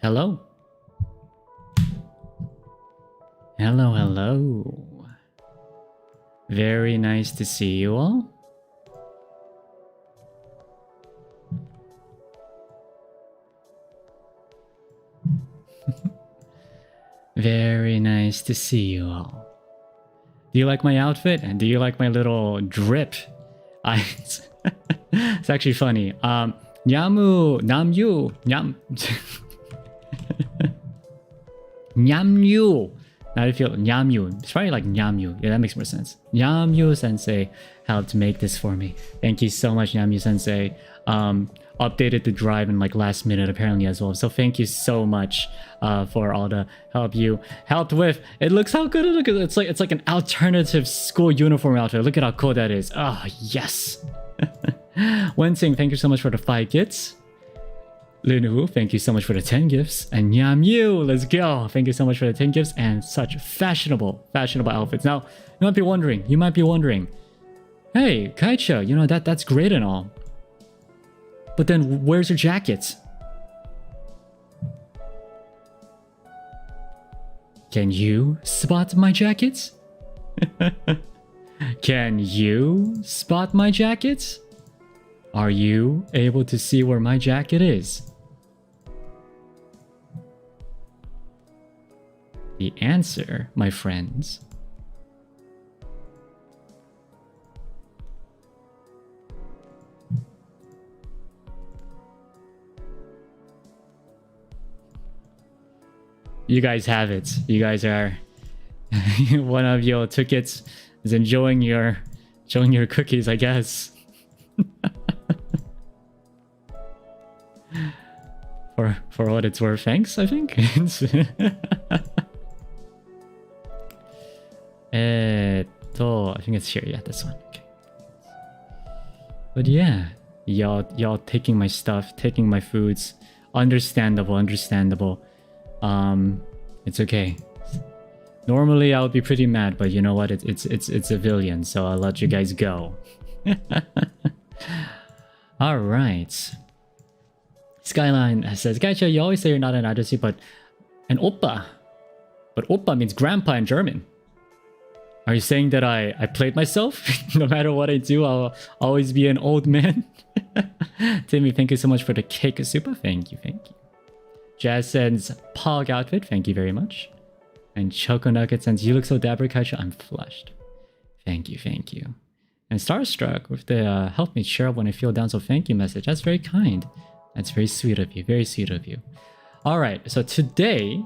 Hello. Hello, hello. Very nice to see you all. Very nice to see you all. Do you like my outfit? And do you like my little drip? It's actually funny. Nyamu, Namyu, Nyam. Nyamyu. Now I feel Nyamyu. It's probably like Nyamyu. Yeah, that makes more sense. Nyamyu Sensei helped make this for me. Thank you so much, Nyamyu Sensei. Updated the drive in like last minute apparently as well. So thank you so much for all the help you helped with. It looks how good it looks. It's like an alternative school uniform outfit. Look at how cool that is. Oh yes. Wensing, thank you so much for the 5 gifts. Lunuhu, thank you so much for the 10 gifts. And Nyamyu, let's go. Thank you so much for the 10 gifts and such fashionable outfits. Now, you might be wondering, hey, Kaicha, you know that's great and all. But then where's your jacket? Can you spot my jacket? Can you spot my jacket? Are you able to see where my jacket is? The answer, my friends, you guys have it. You guys are one of your tickets is enjoying your cookies, I guess. For what it's worth, thanks, I think. I think it's here, yeah, this one. Okay. But yeah, y'all taking my stuff, taking my foods. Understandable. It's okay. Normally I would be pretty mad, but you know what? It's a Villion, so I'll let you guys go. All right. Skyline says, Gaicha, you always say you're not an agency, but an oppa. But oppa means grandpa in German. Are you saying that I played myself? No matter what I do, I'll always be an old man? Timmy, thank you so much for the cake super. Thank you. Jazz sends Pog outfit. Thank you very much. And Choco Nugget sends, you look so dapper, Kaicha. I'm flushed. Thank you. And Starstruck with the help me cheer up when I feel down, so thank you message. That's very kind. That's very sweet of you. All right, so today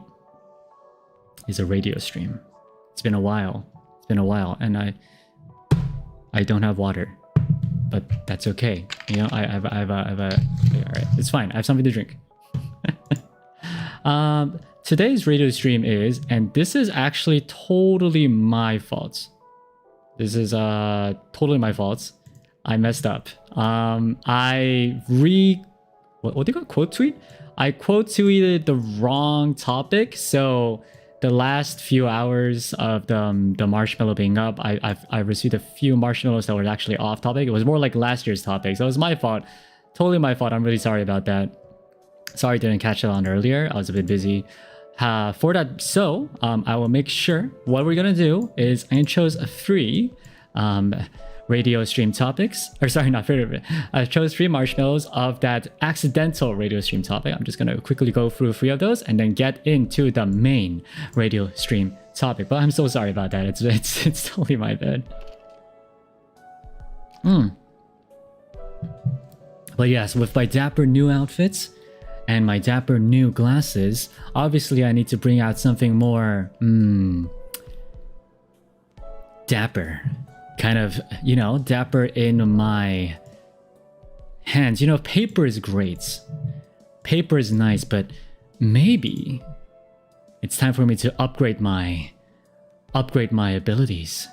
is a radio stream. It's been a while, and I don't have water, but that's okay. You know, I've all right, it's fine. I have something to drink. Today's radio stream is, and this is actually totally my fault. This is totally my fault. I messed up. What do you call quote tweet? I quote tweeted the wrong topic. So the last few hours of the marshmallow being up, I received a few marshmallows that were actually off topic. It was more like last year's topic. So it was my fault. Totally my fault. I'm really sorry about that. Sorry I didn't catch it on earlier. I was a bit busy. For that, so I will make sure what we're gonna do is I chose 3 radio stream topics, or sorry, not favorite. I chose 3 marshmallows of that accidental radio stream topic. I'm just gonna quickly go through 3 of those and then get into the main radio stream topic. But I'm so sorry about that. It's totally my bad. But yes, with my dapper new outfits and my dapper new glasses, obviously I need to bring out something more dapper. Kind of, you know, dapper in my hands. You know, paper is great. Paper is nice, but maybe it's time for me to upgrade my abilities.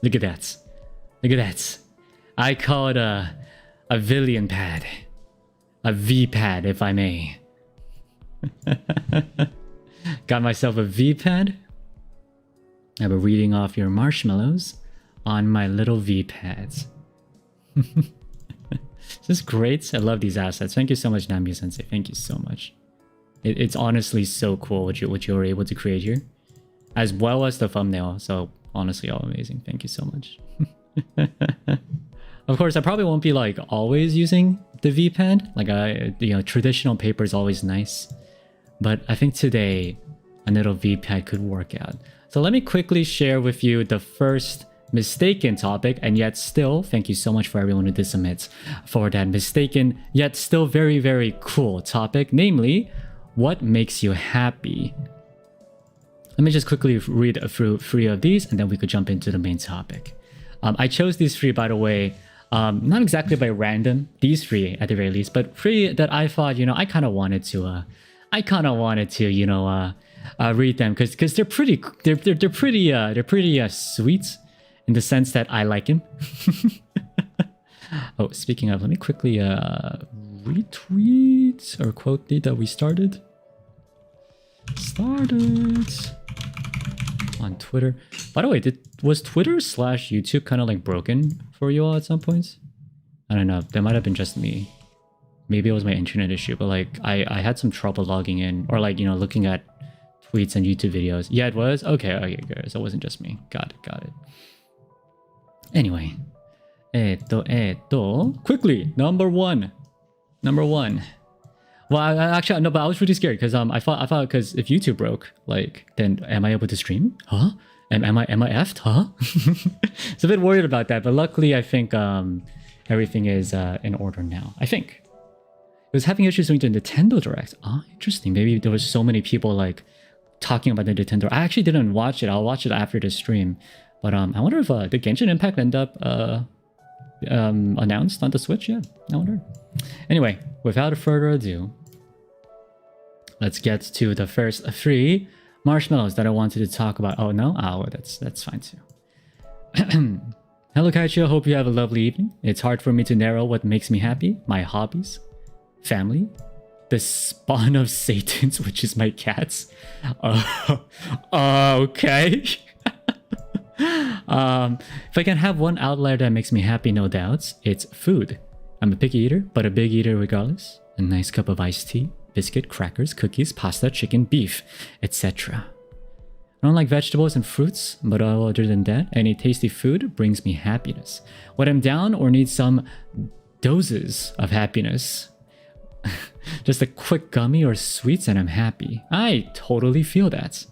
Look at that. I call it a Villion pad. A V pad, if I may. Got myself a V pad. I've been reading off your marshmallows on my little V pads. This is great. I love these assets. Thank you so much, Nami Sensei. Thank you so much. It's honestly so cool what you were able to create here, as well as the thumbnail. So honestly, all amazing. Thank you so much. Of course, I probably won't be like always using the V pen. Like traditional paper is always nice, but I think today a little V pad could work out. So let me quickly share with you the first mistaken topic, and yet still thank you so much for everyone who did submit for that mistaken yet still very, very cool topic, namely what makes you happy. Let me just quickly read through 3 of these and then we could jump into the main topic. I chose these 3, by the way, not exactly by random, these 3 at the very least, but 3 that I thought, I kind of wanted to read them because they're pretty sweet in the sense that I like him. Oh, speaking of, let me quickly retweet or quote the that we started on Twitter. By the way, was Twitter / YouTube kind of like broken for you all at some points? I don't know. That might have been just me. Maybe it was my internet issue, but like I had some trouble logging in or like looking at tweets and YouTube videos. Yeah, it was. Okay, good. So it wasn't just me. Got it. Anyway, quickly, number one. Well, actually, no, but I was pretty scared because I thought because if YouTube broke, like, then am I able to stream? Huh? Am I effed? Huh? It's a bit worried about that, but luckily I think everything is in order now. I think it was having issues with the Nintendo Direct. Ah, interesting. Maybe there was so many people like talking about the Nintendo. I actually didn't watch it. I'll watch it after the stream. But I wonder if the Genshin Impact end up announced on the Switch. Yeah, I wonder. Anyway, without further ado, let's get to the first 3 marshmallows that I wanted to talk about. Oh no? Oh, that's fine too. Hello Kaichio, hope you have a lovely evening. It's hard for me to narrow what makes me happy. My hobbies, family, the spawn of Satans, which is my cats. Okay. If I can have one outlier that makes me happy, no doubts, it's food. I'm a picky eater, but a big eater regardless. A nice cup of iced tea, biscuit, crackers, cookies, pasta, chicken, beef, etc. I don't like vegetables and fruits, but other than that, any tasty food brings me happiness. When I'm down or need some doses of happiness, just a quick gummy or sweets and I'm happy. I totally feel that.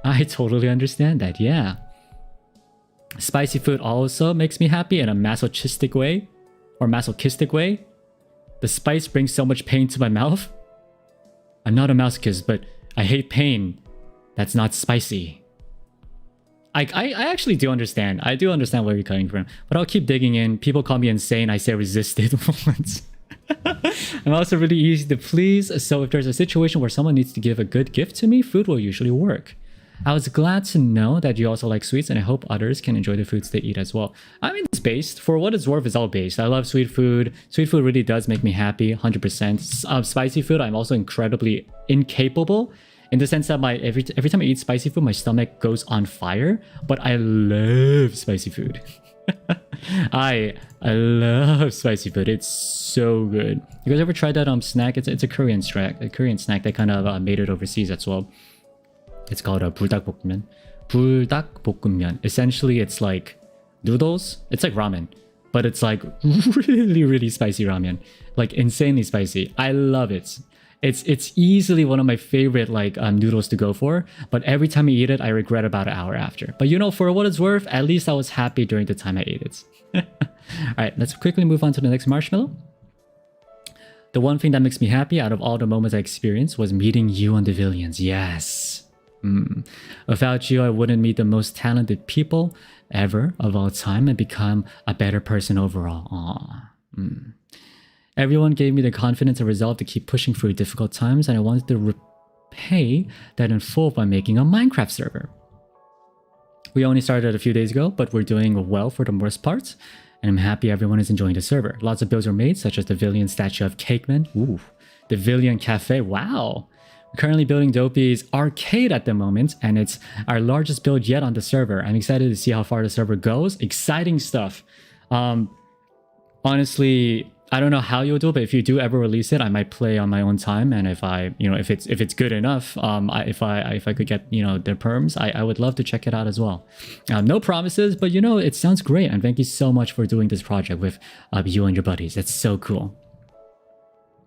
I totally understand that, yeah. Spicy food also makes me happy in a masochistic way. The spice brings so much pain to my mouth. I'm not a masochist, but I hate pain that's not spicy. I actually do understand. I do understand where you're coming from, but I'll keep digging in. People call me insane. I say resisted once. I'm also really easy to please, so if there's a situation where someone needs to give a good gift to me, food will usually work. I was glad to know that you also like sweets, and I hope others can enjoy the foods they eat as well. I mean, it's based. For what it's worth, it's all based. I love sweet food. Sweet food really does make me happy, 100%. Spicy food, I'm also incredibly incapable, in the sense that every time I eat spicy food, my stomach goes on fire. But I love spicy food. I love spicy food. It's so good. You guys ever tried that snack? It's a Korean snack. A Korean snack that kind of made it overseas as well. It's called a 불닭볶음면. 불닭볶음면. Essentially, it's like noodles. It's like ramen, but it's like really, really spicy ramen. Like insanely spicy. I love it. It's easily one of my favorite like noodles to go for. But every time I eat it, I regret about an hour after. But for what it's worth, at least I was happy during the time I ate it. All right, let's quickly move on to the next marshmallow. The one thing that makes me happy out of all the moments I experienced was meeting you on the Villions. Yes. Without you, I wouldn't meet the most talented people ever of all time and become a better person overall. Everyone gave me the confidence and resolve to keep pushing through difficult times, and I wanted to repay that in full by making a Minecraft server. We only started a few days ago, but we're doing well for the most part, and I'm happy everyone is enjoying the server. Lots of builds were made, such as the Villion statue of Cakeman, the Villion Cafe, wow. We're currently building Dopey's arcade at the moment, and it's our largest build yet on the server. I'm excited to see how far the server goes. Exciting stuff. honestly, I don't know how you'll do it, but if you do ever release it, I might play on my own time. And if I, you know, if it's good enough, if I could get, you know, the perms, I would love to check it out as well. No promises, but you know, it sounds great. And thank you so much for doing this project with you and your buddies. It's so cool.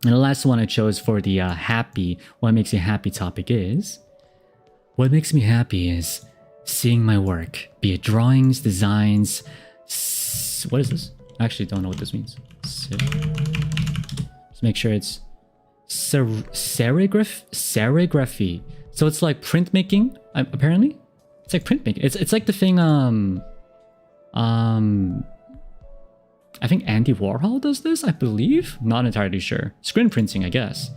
And the last one I chose for the happy, what makes you happy topic is, what makes me happy is seeing my work, be it drawings, designs. What is this? I actually don't know what this means. Let's make sure it's serigraphy. So it's like printmaking, apparently. It's like printmaking. It's like the thing. I think Andy Warhol does this, I believe. Not entirely sure. Screen printing, I guess.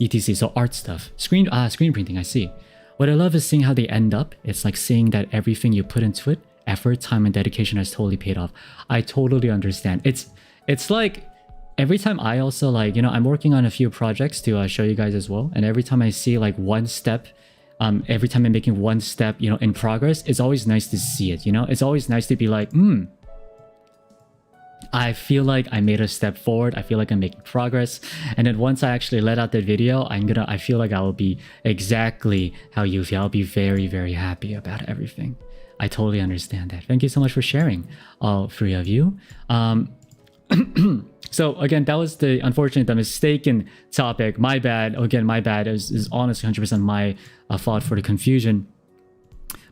etc. So art stuff. Screen printing. I see. What I love is seeing how they end up. It's like seeing that everything you put into it, effort, time, and dedication has totally paid off. I totally understand. It's like every time I also like, you know, I'm working on a few projects to show you guys as well. And every time I see like one step, every time I'm making one step, you know, in progress, it's always nice to see it, you know? It's always nice to be like, I feel like I made a step forward. I feel like I'm making progress. And then once I actually let out the video, I feel like I will be exactly how you feel. I'll be very, very happy about everything. I totally understand that. Thank you so much for sharing, all three of you. So again, that was the mistaken topic. My bad. Again, my bad. Is honestly 100% my fault for the confusion.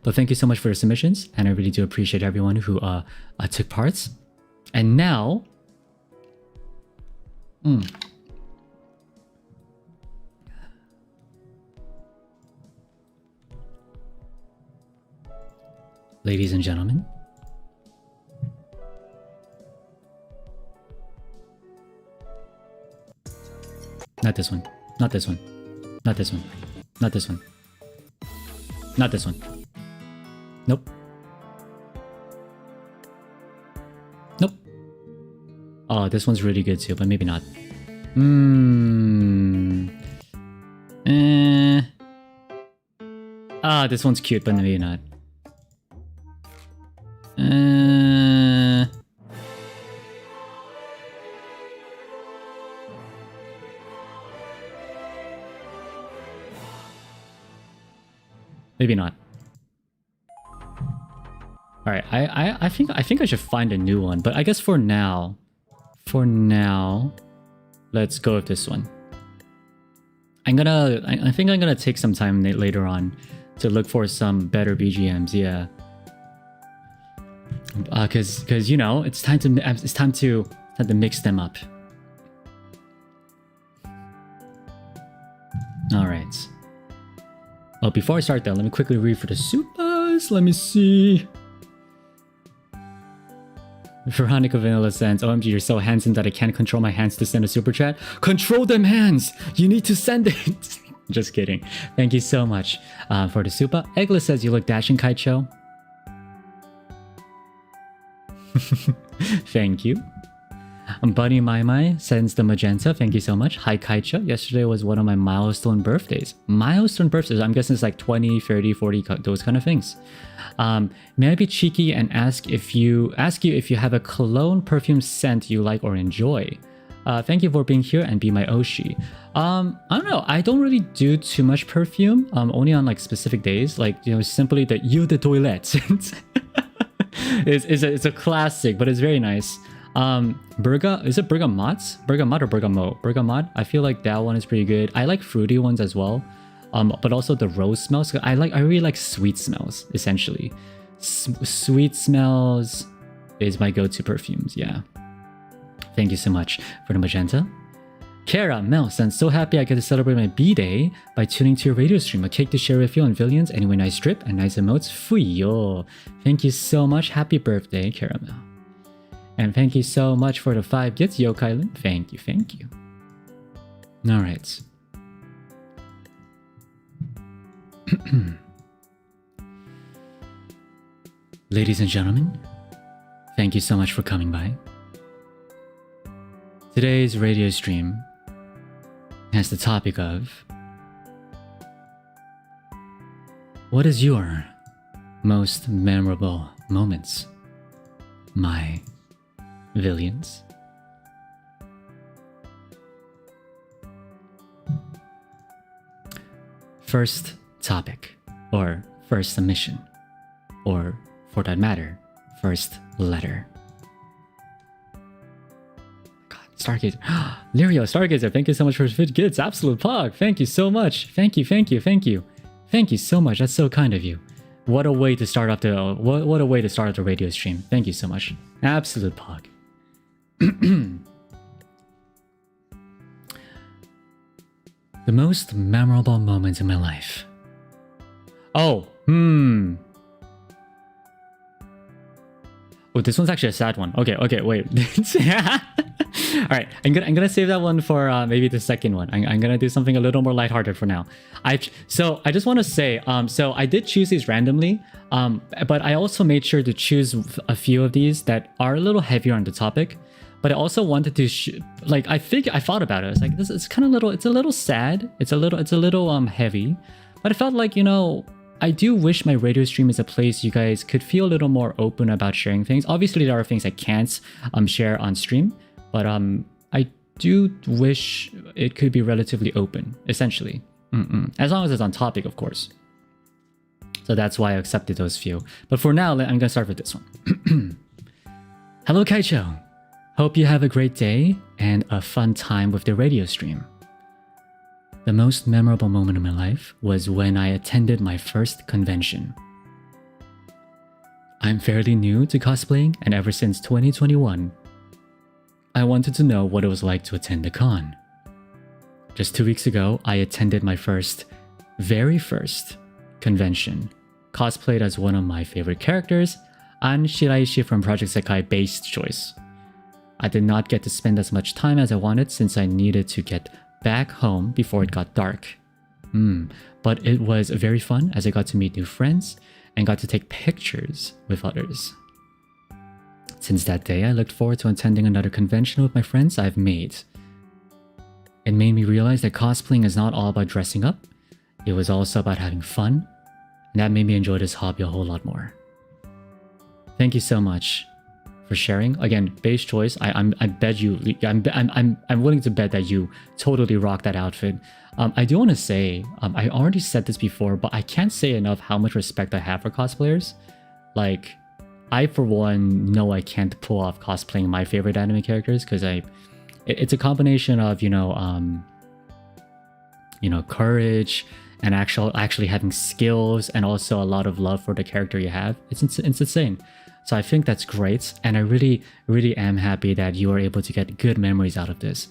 But thank you so much for your submissions, and I really do appreciate everyone who took parts. And now, ladies and gentlemen, not this one, not this one, not this one, not this one, not this one. Nope. Nope. Oh, this one's really good too, but maybe not. This one's cute, but maybe not. Maybe not. All right, I think I should find a new one, but I guess for now, let's go with this one. I think I'm gonna take some time later on to look for some better BGMs. Yeah, because you know it's time to mix them up. All right. Oh, before I start though, let me quickly read for the supers. Let me see. Veronica Vanilla sends, OMG, you're so handsome that I can't control my hands to send a super chat. Control them hands! You need to send it! Just kidding. Thank you so much for the super. Eggless says, you look dashing, Kaicho. Thank you. Bunny Mai sends the magenta. Thank you so much. Hi, Kaicho. Yesterday was one of my milestone birthdays. Milestone birthdays? I'm guessing it's like 20, 30, 40, those kind of things. May I be cheeky and ask you if you have a cologne perfume scent you like or enjoy? Thank you for being here and be my Oshi. I don't know. I don't really do too much perfume. Only on like specific days. Like, you know, simply the Eau de Toilette. It's a classic, but it's very nice. Is it Bergamot? Bergamot or Bergamot? Bergamot. I feel like that one is pretty good. I like fruity ones as well. But also the rose smells. I really like sweet smells, essentially. Sweet smells is my go-to perfumes, yeah. Thank you so much for the magenta. Kara Mel sends, so happy I get to celebrate my B-Day by tuning to your radio stream. A cake to share with you on Villions. Anyway, nice drip and nice emotes. Fuyo. Thank you so much. Happy birthday, Caramel. And thank you so much for the 5 gifts, Yo Kylan. Thank you, thank you. Alright. Ladies and gentlemen, thank you so much for coming by. Today's radio stream has the topic of, what is your most memorable moments, my Villions? first topic, or first submission, or for that matter, first letter. God, Stargazer. Lirio, Stargazer, thank you so much for 50 gifts. Absolute pog. Thank you so much. Thank you, thank you, thank you. Thank you so much. That's so kind of you. What a way to start off the what a way to start off the radio stream. Thank you so much. Absolute pog. The most memorable moments in my life. Oh, Oh, this one's actually a sad one. Okay, wait. All right, I'm gonna save that one for maybe the second one. I'm gonna do something a little more lighthearted for now. So I just want to say, so I did choose these randomly, but I also made sure to choose a few of these that are a little heavier on the topic. But I also wanted to I thought about it. I was like, this is kind of little. It's a little sad. It's a little heavy. But I felt like, you know, I do wish my radio stream is a place you guys could feel a little more open about sharing things. Obviously, there are things I can't share on stream, but I do wish it could be relatively open, essentially. As long as it's on topic, of course. So that's why I accepted those few. But for now, I'm gonna start with this one. Hello, Kaicho. Hope you have a great day and a fun time with the radio stream. The most memorable moment of my life was when I attended my first convention. I'm fairly new to cosplaying, and ever since 2021, I wanted to know what it was like to attend a con. Just 2 weeks ago, I attended my very first convention, cosplayed as one of my favorite characters, An Shiraishi from Project Sekai based choice. I did not get to spend as much time as I wanted since I needed to get back home before it got dark. But it was very fun as I got to meet new friends and got to take pictures with others. Since that day, I looked forward to attending another convention with my friends I've made. It made me realize that cosplaying is not all about dressing up. It was also about having fun, and that made me enjoy this hobby a whole lot more. Thank you so much for sharing. Again, base choice. I'm willing to bet that you totally rock that outfit. I do want to say, I already said this before, but I can't say enough how much respect I have for cosplayers. Like, I for one know I can't pull off cosplaying my favorite anime characters because it's a combination of courage and actually having skills and also a lot of love for the character you have. It's insane. So I think that's great, and I really, really am happy that you are able to get good memories out of this.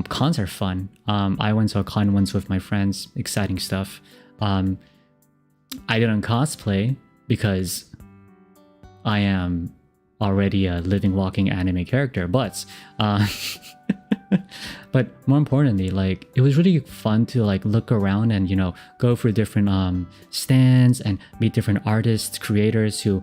Cons are fun. I went to a con once with my friends, exciting stuff. I didn't cosplay because I am already a living, walking anime character, but but more importantly, like, it was really fun to like look around and, you know, go through different stands and meet different artists, creators who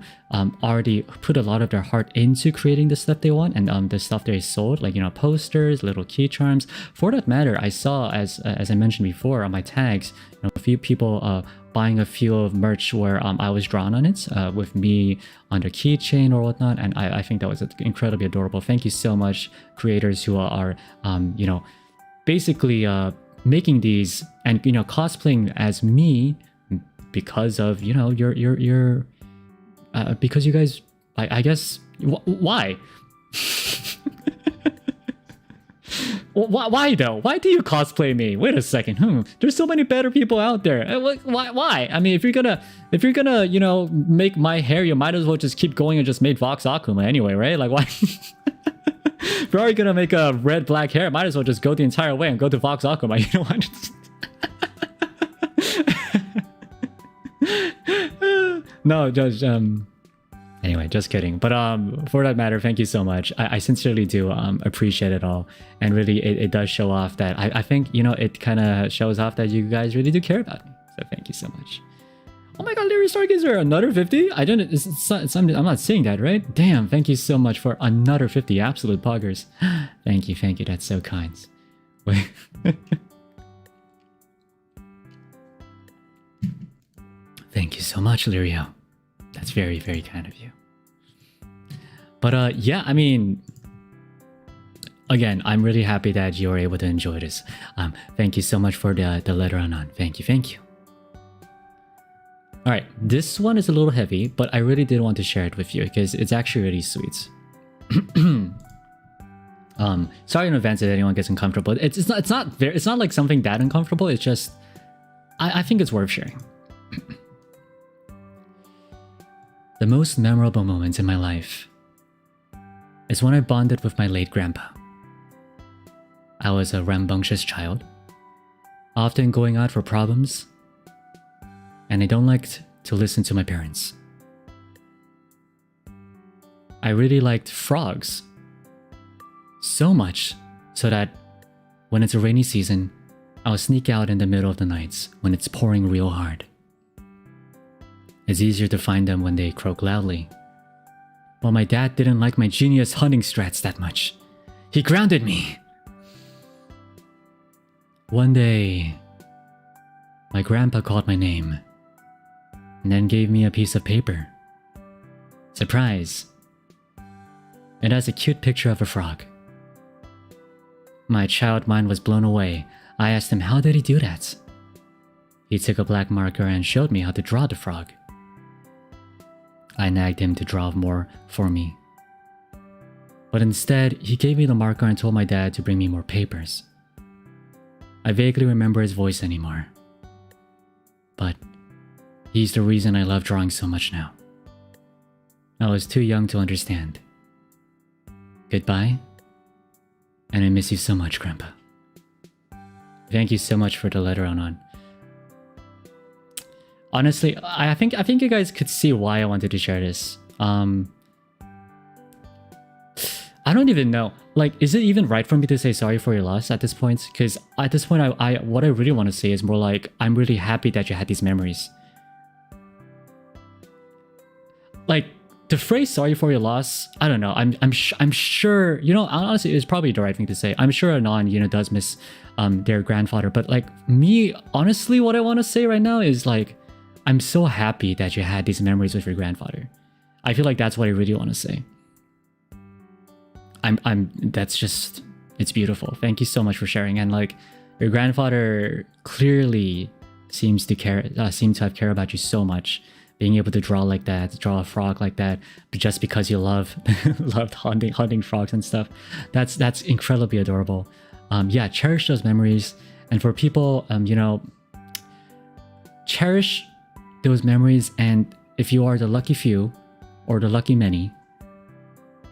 already put a lot of their heart into creating the stuff they want, and the stuff they sold, like, you know, posters, little key charms. For that matter, I saw, as I mentioned before on my tags, you know, a few people buying a few of merch where I was drawn on it, with me on their keychain or whatnot, and I think that was incredibly adorable. Thank you so much, creators who are you know, basically making these and, you know, cosplaying as me because of, you know, your because you guys, I guess, why? Why though? Why do you cosplay me? Wait a second. There's so many better people out there. Why? I mean, if you're gonna, you know, make my hair, you might as well just keep going and just make Vox Akuma anyway, right? Like, why? If you're already gonna make a red black hair, might as well just go the entire way and go to Vox Akuma. You know what? No, just anyway, just kidding. But for that matter, thank you so much. I sincerely do appreciate it all, and really it does show off that I think, you know, it kind of shows off that you guys really do care about me. So thank you so much. Oh my god, Larry Stargazer, another 50? I don't, I'm not saying that, right? Damn, thank you so much for another 50 absolute poggers. Thank you, that's so kind. Wait. Thank you so much, Lirio. That's very, very kind of you. But yeah, I mean, again, I'm really happy that you were able to enjoy this. Thank you so much for the letter, Anon. Thank you. Alright, this one is a little heavy, but I really did want to share it with you because it's actually really sweet. Sorry in advance if anyone gets uncomfortable. It's not like something that uncomfortable, it's just I think it's worth sharing. The most memorable moments in my life is when I bonded with my late grandpa. I was a rambunctious child, often going out for problems, and I don't like to listen to my parents. I really liked frogs. So much so that when it's a rainy season, I'll sneak out in the middle of the nights when it's pouring real hard. It's easier to find them when they croak loudly. Well, my dad didn't like my genius hunting strats that much. He grounded me. One day, my grandpa called my name and then gave me a piece of paper. Surprise! It has a cute picture of a frog. My child mind was blown away. I asked him how did he do that? He took a black marker and showed me how to draw the frog. I nagged him to draw more for me. But instead, he gave me the marker and told my dad to bring me more papers. I vaguely remember his voice anymore. But he's the reason I love drawing so much now. I was too young to understand. Goodbye, and I miss you so much, Grandpa. Thank you so much for the letter, Anon. Honestly, I think you guys could see why I wanted to share this. I don't even know. Like, is it even right for me to say sorry for your loss at this point? Because at this point, what I really want to say is more like, I'm really happy that you had these memories. Like, the phrase "sorry for your loss," I don't know. I'm sure, you know, honestly, it's probably the right thing to say. I'm sure Anon, you know, does miss their grandfather. But like me, honestly, what I want to say right now is like, I'm so happy that you had these memories with your grandfather. I feel like that's what I really want to say. That's just, it's beautiful. Thank you so much for sharing. And like, your grandfather clearly seems to have cared about you so much. Being able to draw like that, draw a frog like that, but just because you loved hunting frogs and stuff, that's incredibly adorable. Yeah, cherish those memories, and for people, you know, cherish those memories. And if you are the lucky few, or the lucky many,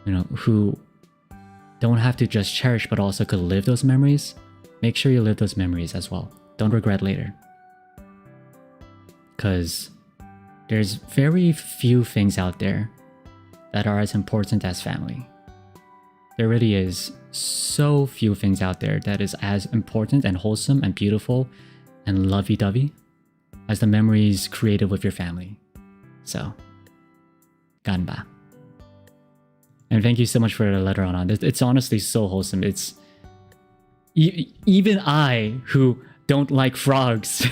you know, who don't have to just cherish but also could live those memories, make sure you live those memories as well. Don't regret later, because there's very few things out there that are as important as family. There really is so few things out there that is as important and wholesome and beautiful and lovey-dovey as the memories created with your family. So, ganba. And thank you so much for the letter on. It's honestly so wholesome. It's even I, who don't like frogs,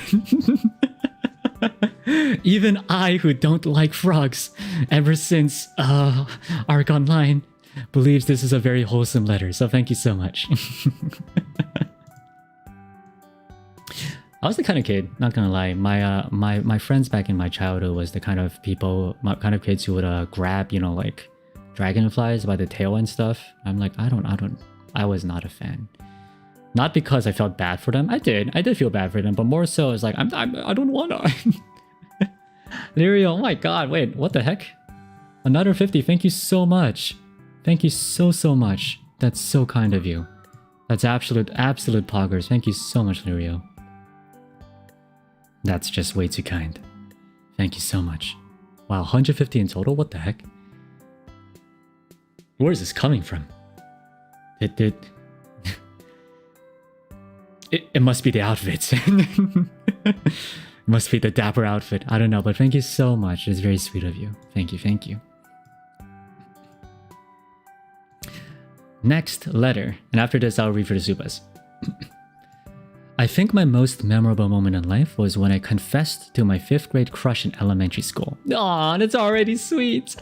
even I, who don't like frogs, ever since Arc Online, believes this is a very wholesome letter. So thank you so much. I was the kind of kid, not gonna lie. My friends back in my childhood was the kind of kids who would grab, you know, like dragonflies by the tail and stuff. I'm like, I was not a fan. Not because I felt bad for them. I did feel bad for them, but more so it's like I don't wanna. Lirio, oh my god, wait, what the heck? Another 50, thank you so much. Thank you so much. That's so kind of you. That's absolute poggers. Thank you so much, Lirio. That's just way too kind. Thank you so much. Wow, 150 in total? What the heck? Where is this coming from? It must be the outfits. Must be the dapper outfit. I don't know, but thank you so much. It's very sweet of you. Thank you. Next letter. And after this, I'll read for the Supas. I think my most memorable moment in life was when I confessed to my 5th grade crush in elementary school. Aw, that's already sweet.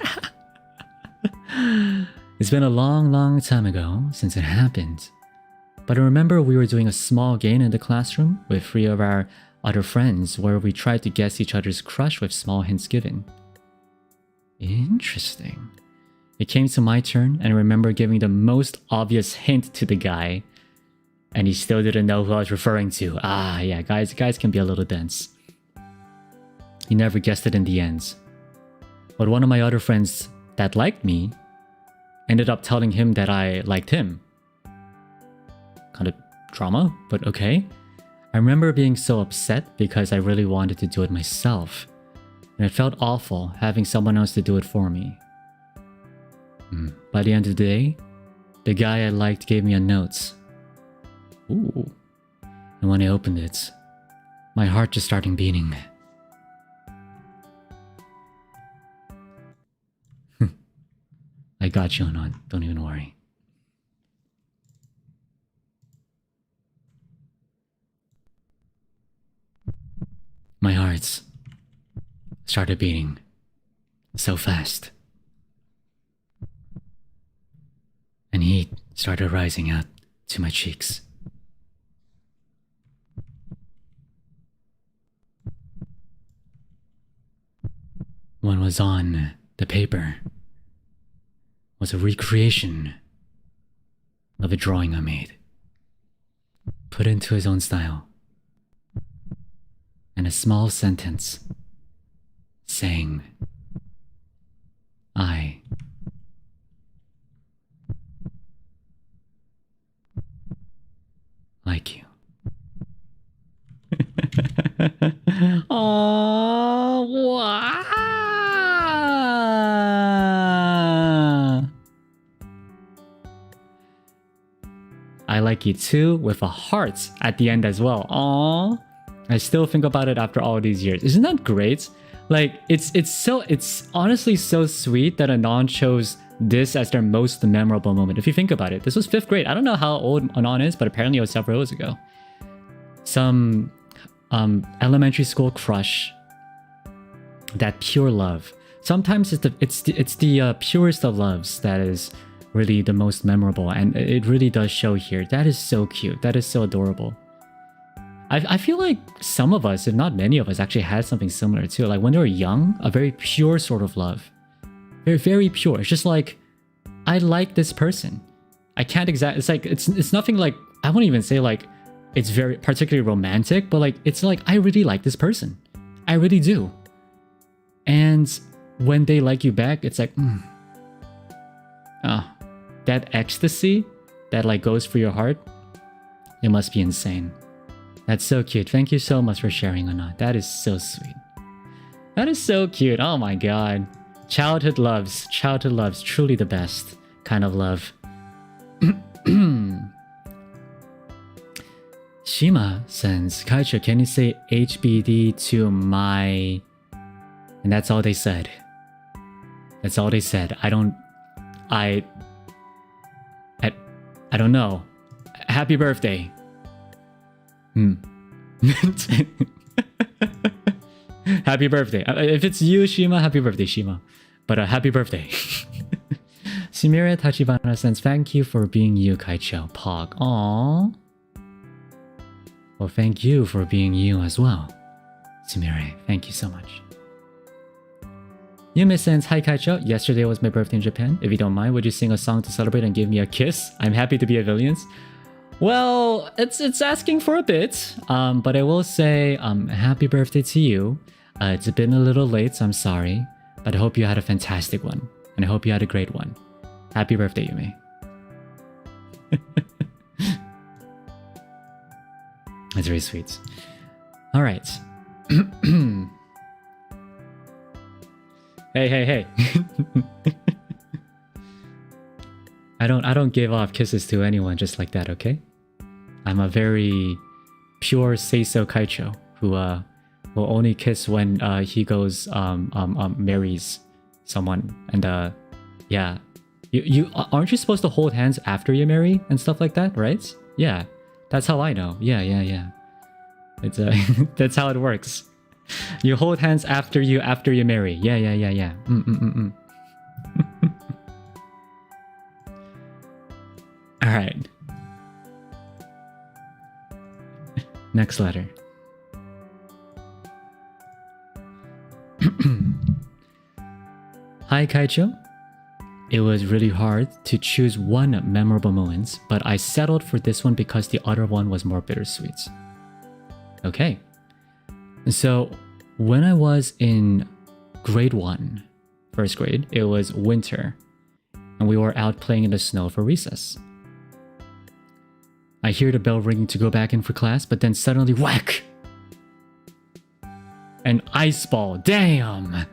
It's been a long time ago since it happened. But I remember we were doing a small game in the classroom with 3 of our other friends where we tried to guess each other's crush with small hints given. Interesting. It came to my turn, and I remember giving the most obvious hint to the guy, and he still didn't know who I was referring to. Ah, yeah, guys can be a little dense. He never guessed it in the end. But one of my other friends that liked me ended up telling him that I liked him. Kind of drama, but okay. I remember being so upset because I really wanted to do it myself. And it felt awful having someone else to do it for me. By the end of the day, the guy I liked gave me a note. Ooh. And when I opened it, my heart just started beating. I got you, Anon. Don't even worry. My heart started beating so fast. And heat started rising out to my cheeks. What was on the paper was a recreation of a drawing I made, put into his own style, and a small sentence saying, I like you. Oh, wow. I like you too, with a heart at the end as well. Aww. I still think about it after all these years. Isn't that great? Like, it's honestly so sweet that Anon chose this as their most memorable moment. If you think about it, this was 5th grade. I don't know how old Anon is, but apparently it was several years ago. Some elementary school crush. That pure love. Sometimes it's the purest of loves that is really the most memorable, and it really does show here. That is so cute. That is so adorable. I feel like some of us, if not many of us, actually had something similar too. Like when they were young, a very pure sort of love. Very, very pure. It's just like, I like this person. I can't it's like, it's nothing like, I wouldn't even say like, it's very particularly romantic, but like, it's like, I really like this person. I really do. And when they like you back, it's like, that ecstasy that like goes through your heart, it must be insane. That's so cute. Thank you so much for sharing, Anna. That is so sweet. That is so cute. Oh my god. Childhood loves, truly the best kind of love. Shima sends, Kaicha, can you say HBD to my... And that's all they said. That's all they said. I don't know. Happy birthday. Happy birthday. If it's you, Shima, happy birthday, Shima. But happy birthday. Sumire Tachibana sends, thank you for being you, Kaicho. Pog. Aww. Well, thank you for being you as well. Sumire, thank you so much. Yume sends, hi Kaicho, yesterday was my birthday in Japan. If you don't mind, would you sing a song to celebrate and give me a kiss? I'm happy to be a Villions. Well, it's asking for a bit, but I will say happy birthday to you. It's been a little late, so I'm sorry, but I hope you had a fantastic one, and I hope you had a great one. Happy birthday, Yume. That's very sweet. All right. Hey. I don't give off kisses to anyone just like that, okay? I'm a very pure Seiso Kaicho who will only kiss when he goes marries someone, and yeah. You aren't you supposed to hold hands after you marry and stuff like that, right? Yeah. That's how I know. Yeah. It's that's how it works. You hold hands after you marry. Yeah. All right. Next letter. Hi Kaicho. It was really hard to choose one memorable moment, but I settled for this one because the other one was more bittersweet. Okay. So when I was in grade 1, first grade, it was winter, and we were out playing in the snow for recess. I hear the bell ringing to go back in for class, but then suddenly whack! An ice ball, damn!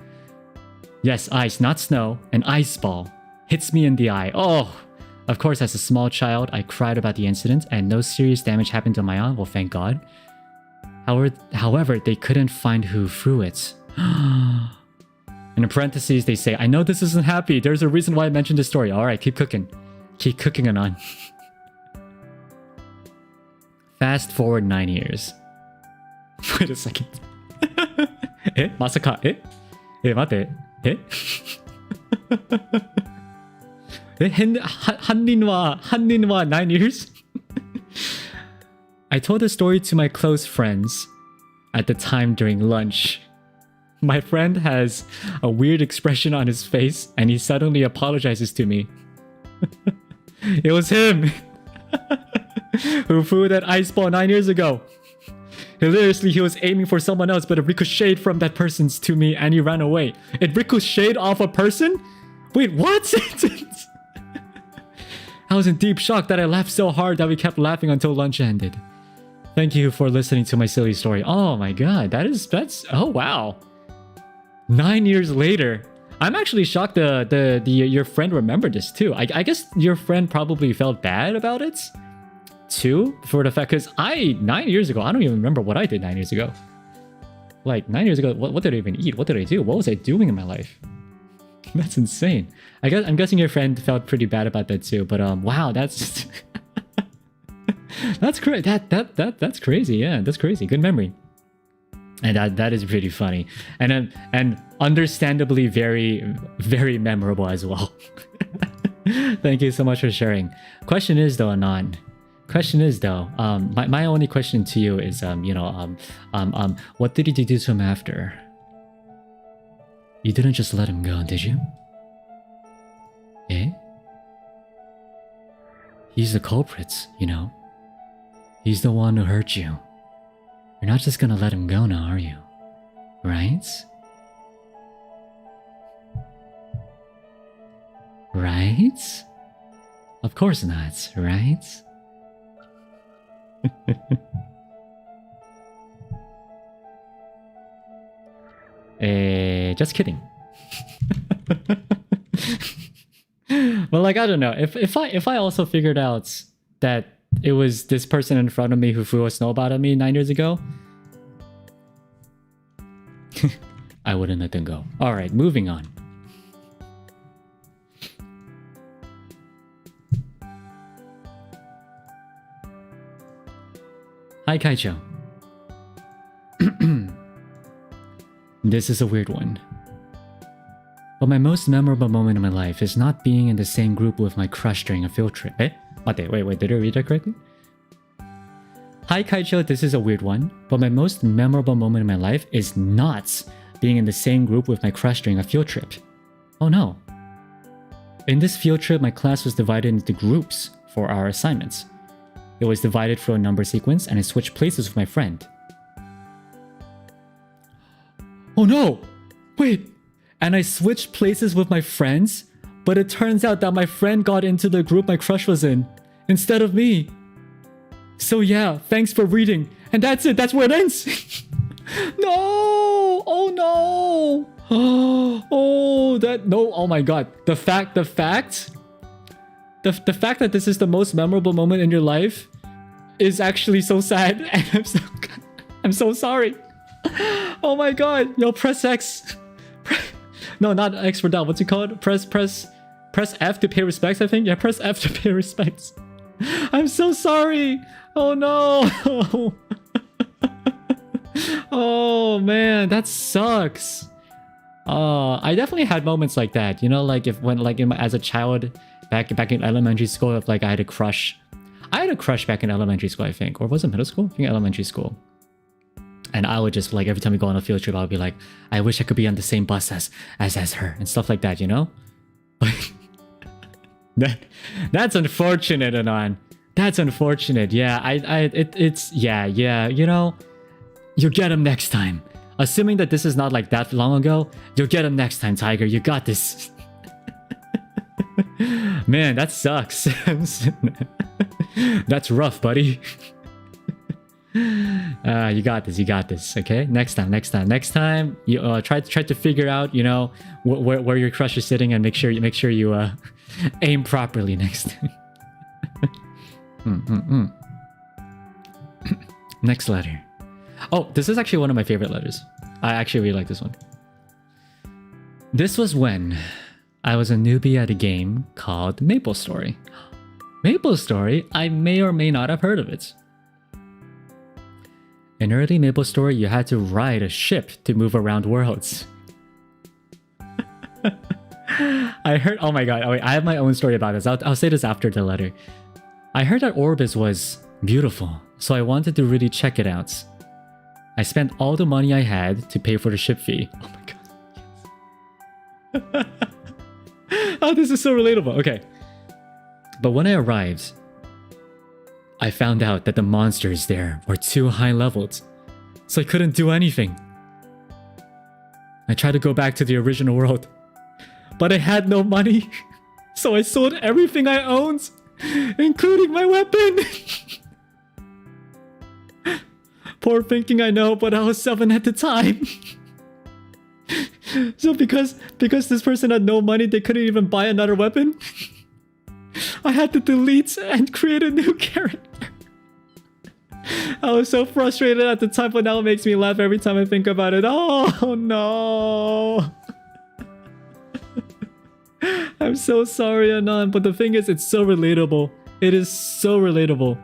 Yes, ice, not snow, an ice ball hits me in the eye. Oh! Of course, as a small child, I cried about the incident, and no serious damage happened to my eye, well thank God. However, they couldn't find who threw it. In parentheses, they say, I know this isn't happy, there's a reason why I mentioned this story. Alright, keep cooking. Keep cooking it on. Fast forward 9 years. Wait a second. Eh? Masaka? Eh? Eh, mate? Eh? Eh? Hannin wa 9 years? I told the story to my close friends at the time during lunch. My friend has a weird expression on his face and he suddenly apologizes to me. It was him who threw that ice ball 9 years ago. Hilariously, he was aiming for someone else, but it ricocheted from that person's to me and he ran away. It ricocheted off a person? Wait, what? I was in deep shock that I laughed so hard that we kept laughing until lunch ended. Thank you for listening to my silly story. Oh my god, that's oh wow. 9 years later. I'm actually shocked your friend remembered this too. I guess your friend probably felt bad about it too, for the fact, because 9 years ago, I don't even remember what I did 9 years ago. Like 9 years ago, what did I even eat? What did I do? What was I doing in my life? That's insane. I'm guessing your friend felt pretty bad about that too, but wow, that's that's great. That's crazy. Yeah, that's crazy. Good memory. And that is pretty funny. And understandably very, very memorable as well. Thank you so much for sharing. Question is though, Anon. Question is though, my only question to you is, what did you do to him after? You didn't just let him go, did you? Eh? He's the culprit, you know? He's the one who hurt you. You're not just gonna let him go now, are you? Right? Right? Of course not, right? Just kidding. Well, like, I don't know. If I also figured out that it was this person in front of me who threw a snowball at me 9 years ago, I wouldn't let them go. Alright, moving on. Hi, Kaicho. This is a weird one. But my most memorable moment in my life is not being in the same group with my crush during a field trip. Eh? Wait, did I read that correctly? Hi Kaicho, this is a weird one, but my most memorable moment in my life is not being in the same group with my crush during a field trip. Oh no. In this field trip, my class was divided into groups for our assignments. It was divided through a number sequence and I switched places with my friend. Oh no! Wait! And I switched places with my friends, but it turns out that my friend got into the group my crush was in, instead of me. So yeah, thanks for reading. And that's it, that's where it ends. No! Oh no! Oh my god. The fact that this is the most memorable moment in your life is actually so sad. And I'm so sorry. Oh my god. Yo, press X. No, not X for down. What's it called? Press F to pay respects, I think. Yeah, press F to pay respects. I'm so sorry. Oh no. Oh man, that sucks. I definitely had moments like that. You know, like as a child back in elementary school, if like I had a crush. I had a crush back in elementary school, I think. Or was it middle school? I think elementary school. And I would just like every time we go on a field trip, I would be like, I wish I could be on the same bus as her and stuff like that, you know? That's unfortunate, Anon. That's unfortunate. Yeah, it's yeah, you know, you'll get him next time. Assuming that this is not like that long ago, you'll get him next time, Tiger. You got this. Man, that sucks. That's rough, buddy. You got this. You got this. Okay. Next time, you try to figure out, you know, where your crush is sitting, and make sure you aim properly next time. Next letter. Oh, this is actually one of my favorite letters. I actually really like this one. This was when I was a newbie at a game called MapleStory. MapleStory, I may or may not have heard of it. In early MapleStory, you had to ride a ship to move around worlds. I heard, oh my god, oh wait, I have my own story about this. I'll say this after the letter. I heard that Orbis was beautiful, so I wanted to really check it out. I spent all the money I had to pay for the ship fee. Oh my god. Oh, this is so relatable. Okay. But when I arrived, I found out that the monsters there were too high leveled, so I couldn't do anything. I tried to go back to the original world, but I had no money, so I sold everything I owned, including my weapon. Poor thinking, I know, but I was 7 at the time. So because this person had no money, they couldn't even buy another weapon. I had to delete and create a new character. I was so frustrated at the time, but now it makes me laugh every time I think about it. Oh no. I'm so sorry, Anon, but the thing is, it's so relatable. It is so relatable.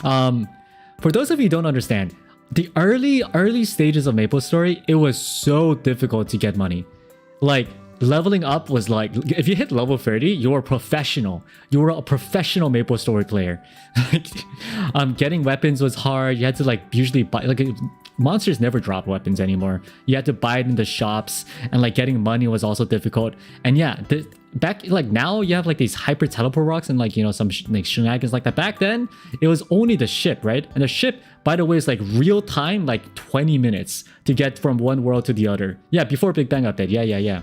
For those of you who don't understand, the early stages of MapleStory, it was so difficult to get money. Like, leveling up was like, if you hit level 30, you're a professional. You were a professional MapleStory player. Like, getting weapons was hard. You had to like usually buy, like, monsters never drop weapons anymore. You had to buy it in the shops, and like getting money was also difficult. And yeah, back like now you have like these hyper teleport rocks and like, you know, some like shenanigans like that. Back then it was only the ship, right? And the ship, by the way, is like real time, like 20 minutes to get from one world to the other. Yeah, before Big Bang update. Yeah.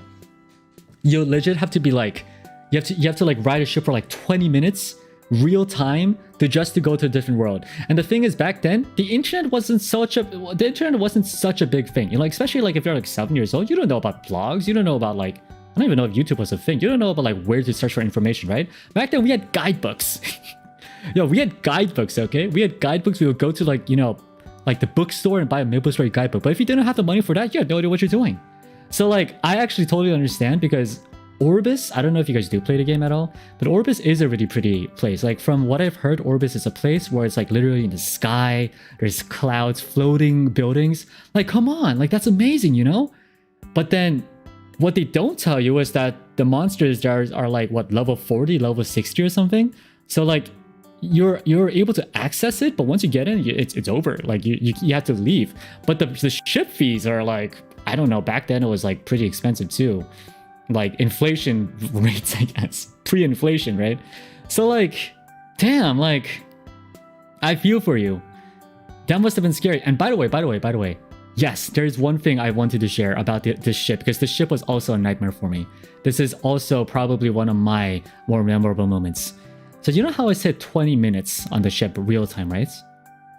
You legit have to be like, you have to like ride a ship for like 20 minutes real time to go to a different world. And the thing is, back then the internet wasn't such a big thing, you know, like, especially like if you're like 7 years old, you don't know about blogs, you don't know about like, I don't even know if YouTube was a thing, you don't know about like where to search for information, right? Back then we had guidebooks. Yo, we had guidebooks, okay? We had guidebooks. We would go to like, you know, like the bookstore and buy a MapleStory guidebook. But if you didn't have the money for that, you had no idea what you're doing. So like, I actually totally understand, because Orbis, I don't know if you guys do play the game at all, but Orbis is a really pretty place. Like, from what I've heard, Orbis is a place where it's like literally in the sky, there's clouds, floating buildings. Like, come on, like that's amazing, you know? But then what they don't tell you is that the monsters there are like, what, level 40, level 60 or something? So like, you're able to access it, but once you get in, it's over. Like, you have to leave. But the ship fees are like, I don't know, back then it was like pretty expensive too. Like inflation rates, I guess, pre-inflation, right? So like, damn, like, I feel for you. That must have been scary. And by the way, yes, there's one thing I wanted to share about this ship, because the ship was also a nightmare for me. This is also probably one of my more memorable moments. So you know how I said 20 minutes on the ship real time, right?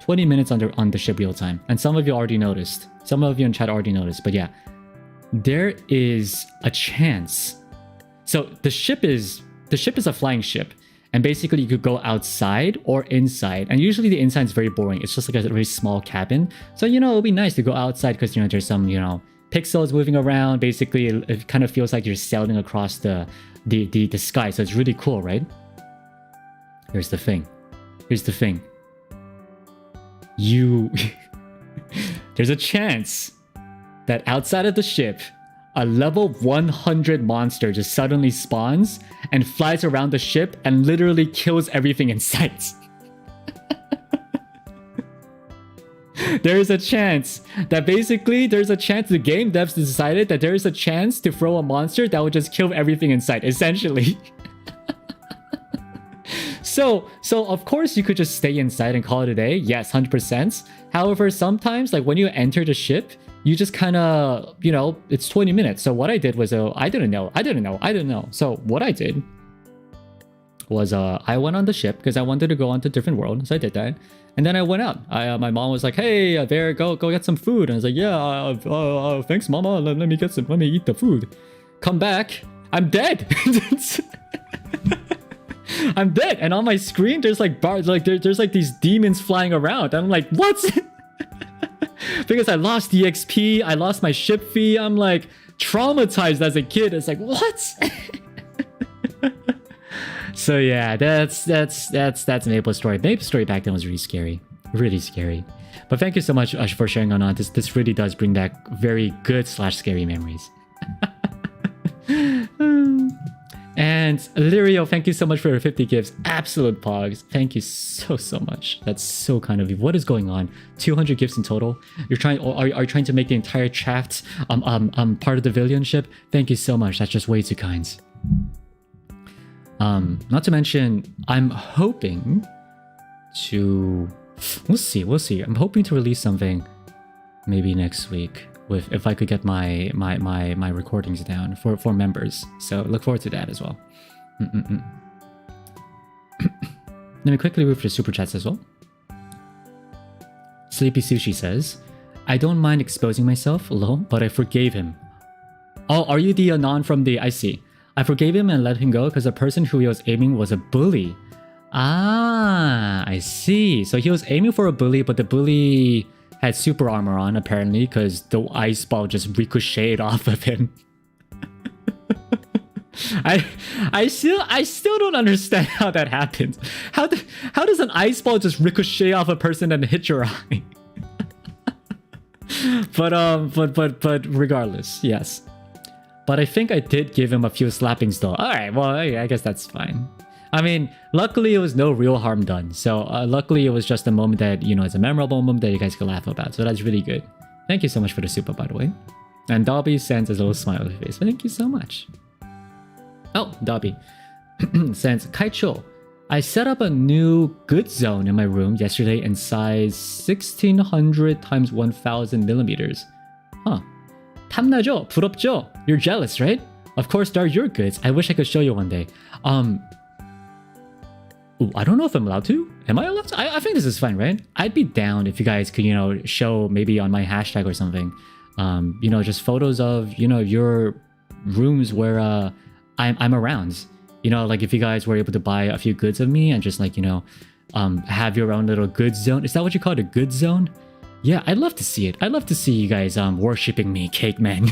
20 minutes on the ship real time. And some of you already noticed. Some of you in chat already noticed, but yeah. There is a chance. So the ship is a flying ship, and basically you could go outside or inside, and usually the inside is very boring. It's just like a very small cabin. So, you know, it'll be nice to go outside because, you know, there's some, you know, pixels moving around. Basically it kind of feels like you're sailing across the sky. So it's really cool, right? Here's the thing. There's a chance that outside of the ship, a level 100 monster just suddenly spawns and flies around the ship and literally kills everything in sight. there is a chance that basically there's a chance the game devs decided that there is a chance to throw a monster that would just kill everything in sight, essentially. So of course you could just stay inside and call it a day. Yes, 100%. However, sometimes like when you enter the ship, you just kind of, you know, it's 20 minutes. So what I did was, I didn't know. So what I did was I went on the ship because I wanted to go on to a different world. So I did that. And then I went out. My mom was like, hey, there, go get some food. And I was like, yeah, thanks, mama. Let me eat the food. Come back. I'm dead. I'm dead. And on my screen, there's like there's like these demons flying around. And I'm like, what? Because I lost the XP, I lost my ship fee. I'm like traumatized as a kid. It's like, what? So yeah, that's Maple Story. Maple Story back then was really scary. Really scary. But thank you so much for sharing on this. This really does bring back very good / scary memories. And Lirio, thank you so much for your 50 gifts. Absolute pogs. Thank you so much. That's so kind of you. What is going on? 200 gifts in total. You're trying, are you trying to make the entire chat part of the Villion ship? Thank you so much. That's just way too kind. Not to mention, I'm hoping to, we'll see. I'm hoping to release something maybe next week with, if I could get my recordings down for members. So look forward to that as well. Let me quickly read for the super chats as well. Sleepy Sushi says, I don't mind exposing myself, lol, but I forgave him. Oh, are you the Anon from the, I see. I forgave him and let him go because the person who he was aiming was a bully. Ah, I see. So he was aiming for a bully, but the bully had super armor on apparently because the ice ball just ricocheted off of him. I still don't understand how that happens. How does an ice ball just ricochet off a person and hit your eye? but regardless, yes. But I think I did give him a few slappings though. Alright, well, I guess that's fine. I mean, luckily it was no real harm done. So luckily it was just a moment that, you know, it's a memorable moment that you guys can laugh about. So that's really good. Thank you so much for the super, by the way. And Dobby sends a little smiley face. Thank you so much. Oh, Dobby sends, Kaicho, I set up a new good zone in my room yesterday in size 1600 x 1000 millimeters. Huh. 탐나죠? 부럽죠? You're jealous, right? Of course, they're your goods. I wish I could show you one day. Ooh, I don't know if I'm allowed to. Am I allowed to? I think this is fine, right? I'd be down if you guys could, you know, show maybe on my hashtag or something. You know, just photos of, you know, your rooms where I'm around. You know, like if you guys were able to buy a few goods of me and just like, you know, have your own little good zone. Is that what you call it, a good zone? Yeah, I'd love to see it. I'd love to see you guys worshipping me, Cake Man.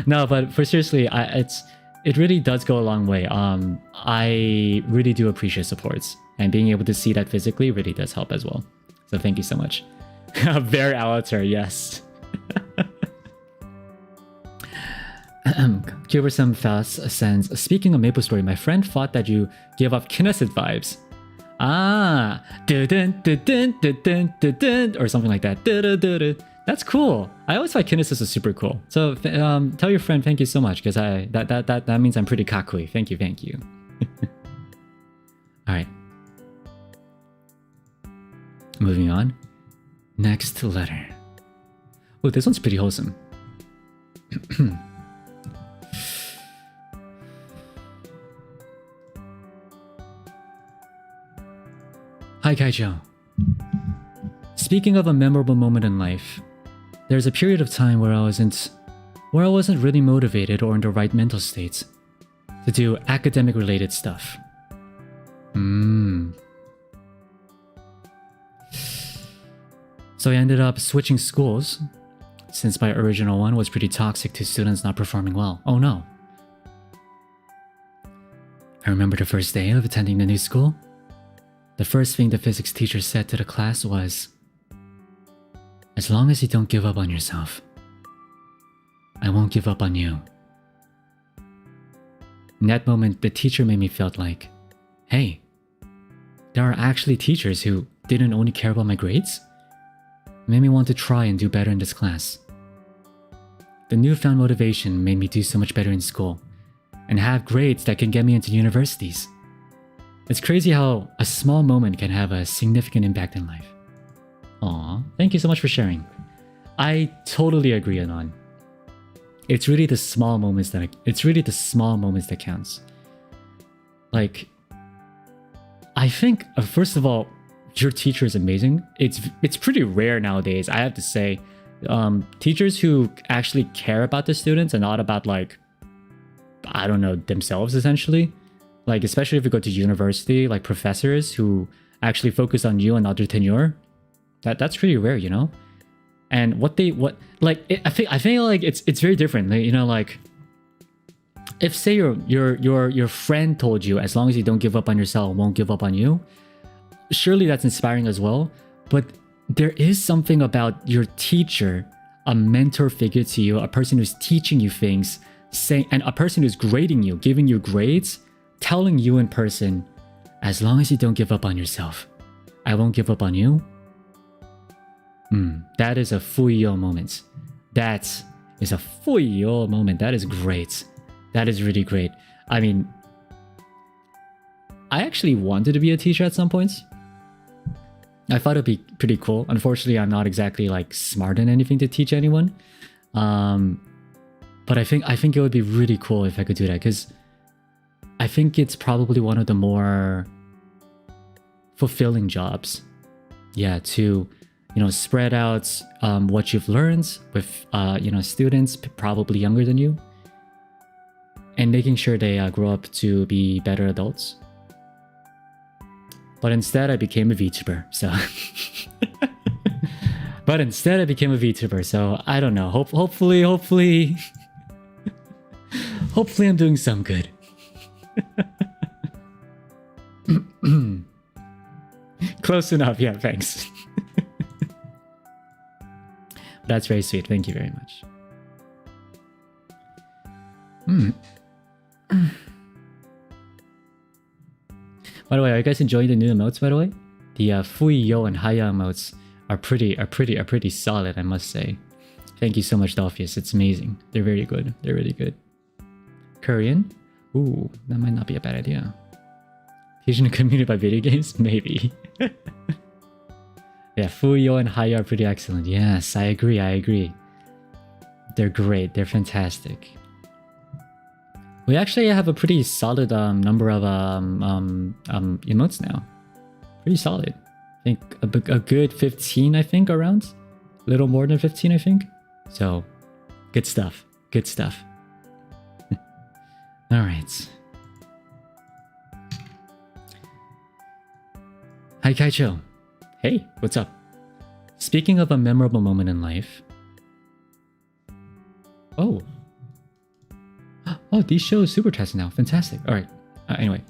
No, but for seriously, it really does go a long way. I really do appreciate supports, and being able to see that physically really does help as well. So thank you so much. Very amateur, yes. Kubersum Fast sends, speaking of Maple Story, my friend thought that you gave off Knesset vibes. Ah, or something like that. That's cool. I always thought Knesset was super cool. So tell your friend thank you so much, because that means I'm pretty kakui. Thank you. All right. Moving on. Next letter. Oh, this one's pretty wholesome. Hi Kaicho. Speaking of a memorable moment in life, there's a period of time where I wasn't really motivated or in the right mental state to do academic related stuff. So I ended up switching schools since my original one was pretty toxic to students not performing well. Oh no. I remember the first day of attending the new school. The first thing the physics teacher said to the class was, as long as you don't give up on yourself, I won't give up on you. In that moment, the teacher made me feel like, hey, there are actually teachers who didn't only care about my grades, It made me want to try and do better in this class. The newfound motivation made me do so much better in school and have grades that can get me into universities. It's crazy how a small moment can have a significant impact in life. Aw, thank you so much for sharing. I totally agree, Anon. It's really the small moments that counts. Like, I think first of all, your teacher is amazing. It's pretty rare nowadays, I have to say. Teachers who actually care about the students and not about, like, I don't know, themselves essentially. Like, especially if you go to university, like professors who actually focus on you and not their tenure. That's pretty rare, you know? And I feel like it's very different. Like, you know, like, if say your friend told you, as long as you don't give up on yourself, won't give up on you, surely that's inspiring as well. But there is something about your teacher, a mentor figure to you, a person who's teaching you things, and a person who's grading you, giving you grades, telling you in person, as long as you don't give up on yourself, I won't give up on you. That is a fuyo moment. That is a fuyo moment. That is great. That is really great. I mean, I actually wanted to be a teacher at some points. I thought it'd be pretty cool. Unfortunately, I'm not exactly like smart in anything to teach anyone. But I think it would be really cool if I could do that, because I think it's probably one of the more fulfilling jobs. Yeah, to, you know, spread out what you've learned with you know, students probably younger than you, and making sure they grow up to be better adults. But instead, I became a VTuber, so... so I don't know. Hopefully... hopefully I'm doing some good. Close enough, yeah, thanks. That's very sweet, thank you very much. By the way, are you guys enjoying the new emotes, by the way? The Fui, Yo, and Haya emotes are pretty solid, I must say. Thank you so much, Dolpheus. It's amazing. They're very good. They're really good. Korean? Ooh, that might not be a bad idea. Teaching the community by video games? Maybe. Yeah, Fui, Yo, and Haya are pretty excellent. Yes, I agree. They're great. They're fantastic. We actually have a pretty solid number of emotes now. Pretty solid. I think a good 15, I think, around. A little more than 15, I think. So, good stuff. Good stuff. Alright. Hi, Kaicho. Hey, what's up? Speaking of a memorable moment in life... Oh, these shows super tested now. Fantastic. Alright. Anyway.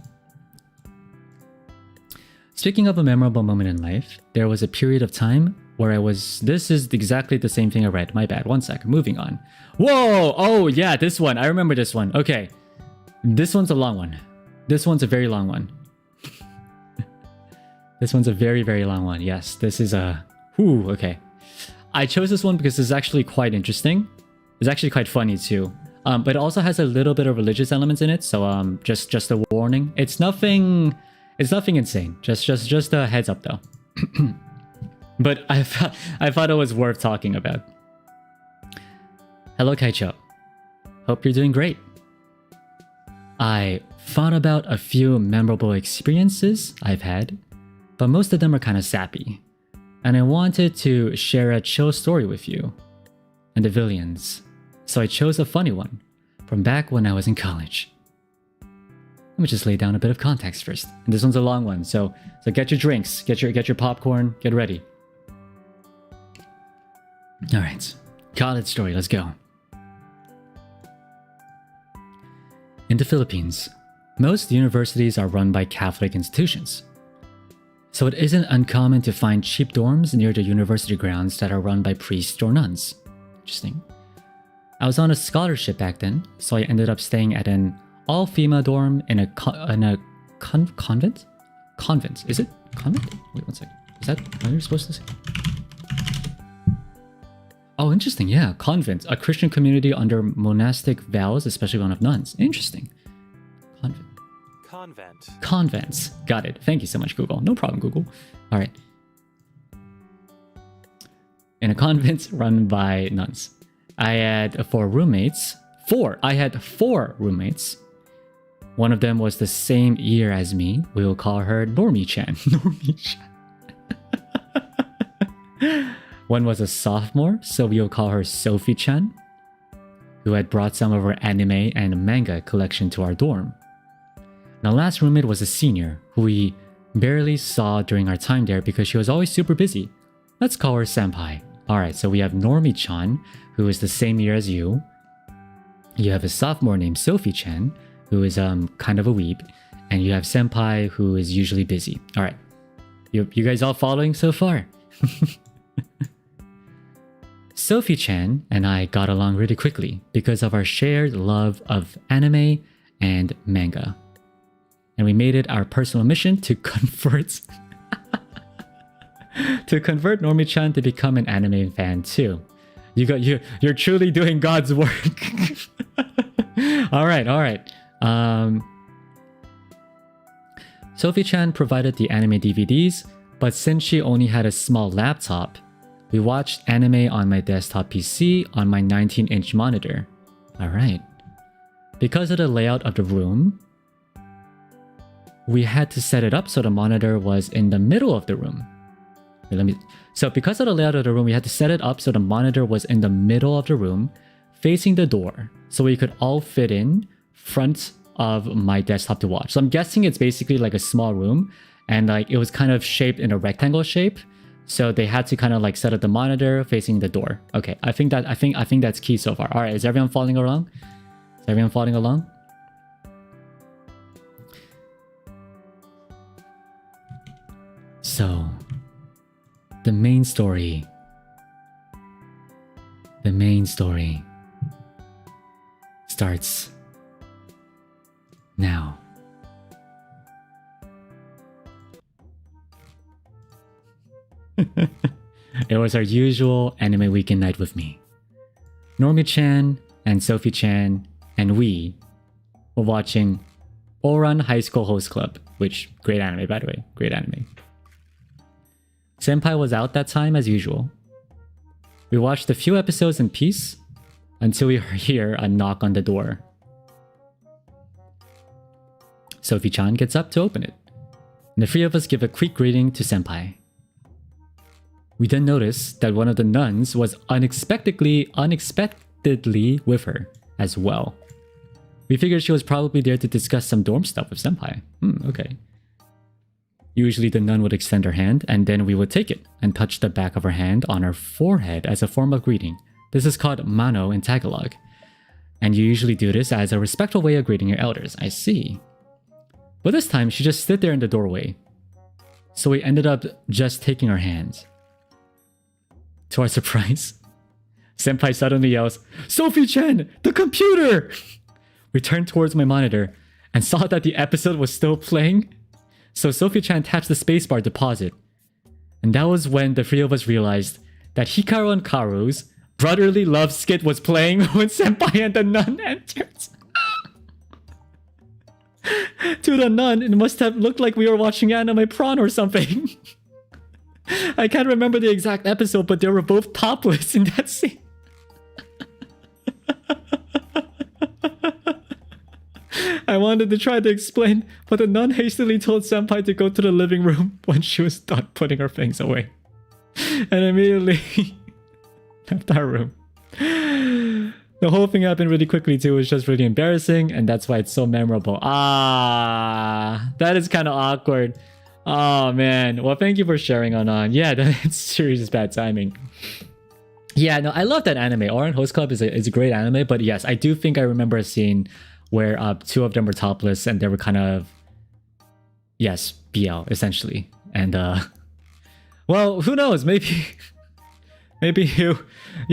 Speaking of a memorable moment in life, there was a period of time where I was... This is exactly the same thing I read. My bad. One sec. Moving on. Whoa! Oh, yeah, this one. I remember this one. Okay. This one's a long one. This one's a very long one. This one's a very, very long one. Yes, this is a... Whew, okay. I chose this one because it's actually quite interesting. It's actually quite funny too. But it also has a little bit of religious elements in it, so just a warning. It's nothing insane. Just a heads up though. But I thought it was worth talking about. Hello, Kaicho. Hope you're doing great. I thought about a few memorable experiences I've had, but most of them are kind of sappy. And I wanted to share a chill story with you and the Villions. So I chose a funny one from back when I was in college. Let me just lay down a bit of context first. And this one's a long one, so get your drinks, get your popcorn, get ready. Alright, college story, let's go. In the Philippines, most universities are run by Catholic institutions. So it isn't uncommon to find cheap dorms near the university grounds that are run by priests or nuns. Interesting. I was on a scholarship back then, so I ended up staying at an all-female dorm in a convent? Convent, is it? Convent? Wait one second. Is that what you're supposed to say? Oh, interesting. Yeah, convent, a Christian community under monastic vows, especially one of nuns. Interesting. Convent. Convent. Convents. Got it. Thank you so much, Google. No problem, Google. All right. In a convent run by nuns. I had 4 roommates. 4. I had 4 roommates. One of them was the same year as me. We will call her Normie-chan. Normie-chan. One was a sophomore, so we will call her Sophie-chan, who had brought some of her anime and manga collection to our dorm. And the last roommate was a senior, who we barely saw during our time there because she was always super busy. Let's call her Senpai. Alright, so we have Normie-chan, who is the same year as you. You have a sophomore named Sophie-chan, who is kind of a weeb. And you have Senpai, who is usually busy. Alright. You guys all following so far? Sophie-chan and I got along really quickly because of our shared love of anime and manga. And we made it our personal mission to convert Normie-chan to become an anime fan too. You're truly doing God's work. all right. Sophie-chan provided the anime DVDs, but since she only had a small laptop, we watched anime on my desktop PC on my 19-inch monitor. Alright. Because of the layout of the room, we had to set it up so the monitor was in the middle of the room. So because of the layout of the room, we had to set it up so the monitor was in the middle of the room, facing the door, so we could all fit in front of my desktop to watch. So I'm guessing it's basically like a small room, and like it was kind of shaped in a rectangle shape. So they had to kind of like set up the monitor facing the door. Okay, I think that's key so far. All right, is everyone following along? Is everyone following along? So, the main story starts now. It was our usual anime weekend night with me. Normie-chan and Sophie-chan and we were watching Ouran High School Host Club, which, great anime by the way, great anime. Senpai was out that time as usual. We watched a few episodes in peace until we hear a knock on the door. Sophie-chan gets up to open it, and the 3 of us give a quick greeting to Senpai. We then notice that one of the nuns was unexpectedly with her as well. We figured she was probably there to discuss some dorm stuff with Senpai. Okay. Usually the nun would extend her hand and then we would take it and touch the back of her hand on her forehead as a form of greeting. This is called mano in Tagalog. And you usually do this as a respectful way of greeting your elders. I see. But this time she just stood there in the doorway. So we ended up just taking her hands. To our surprise, Senpai suddenly yells, "Sophie-chan, the computer!" We turned towards my monitor and saw that the episode was still playing. So Sophie-chan taps the spacebar to pause it. And that was when the 3 of us realized that Hikaru and Karu's brotherly love skit was playing when Senpai and the nun entered. To the nun, it must have looked like we were watching anime prawn or something. I can't remember the exact episode, but they were both topless in that scene. I wanted to try to explain, but the nun hastily told Senpai to go to the living room when she was done putting her things away. And immediately left our room. The whole thing happened really quickly too. It was just really embarrassing, and that's why it's so memorable. That is kind of awkward. Oh man, well thank you for sharing on. Yeah, that's serious bad timing. Yeah, no, I love that anime. Ouran Host Club is a great anime, but yes, I do think I remember a scene where 2 of them were topless and they were kind of, yes, BL essentially. And well, who knows? Maybe you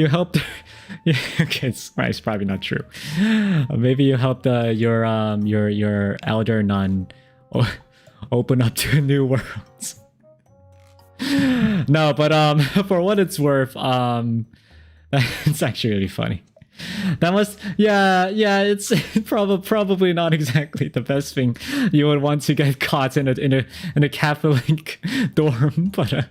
helped. Yeah, okay, it's probably not true. Maybe you helped your elder nun open up to a new world. No, but for what it's worth, It's actually really funny. That must, yeah, it's probably not exactly the best thing you would want to get caught in a Catholic dorm, but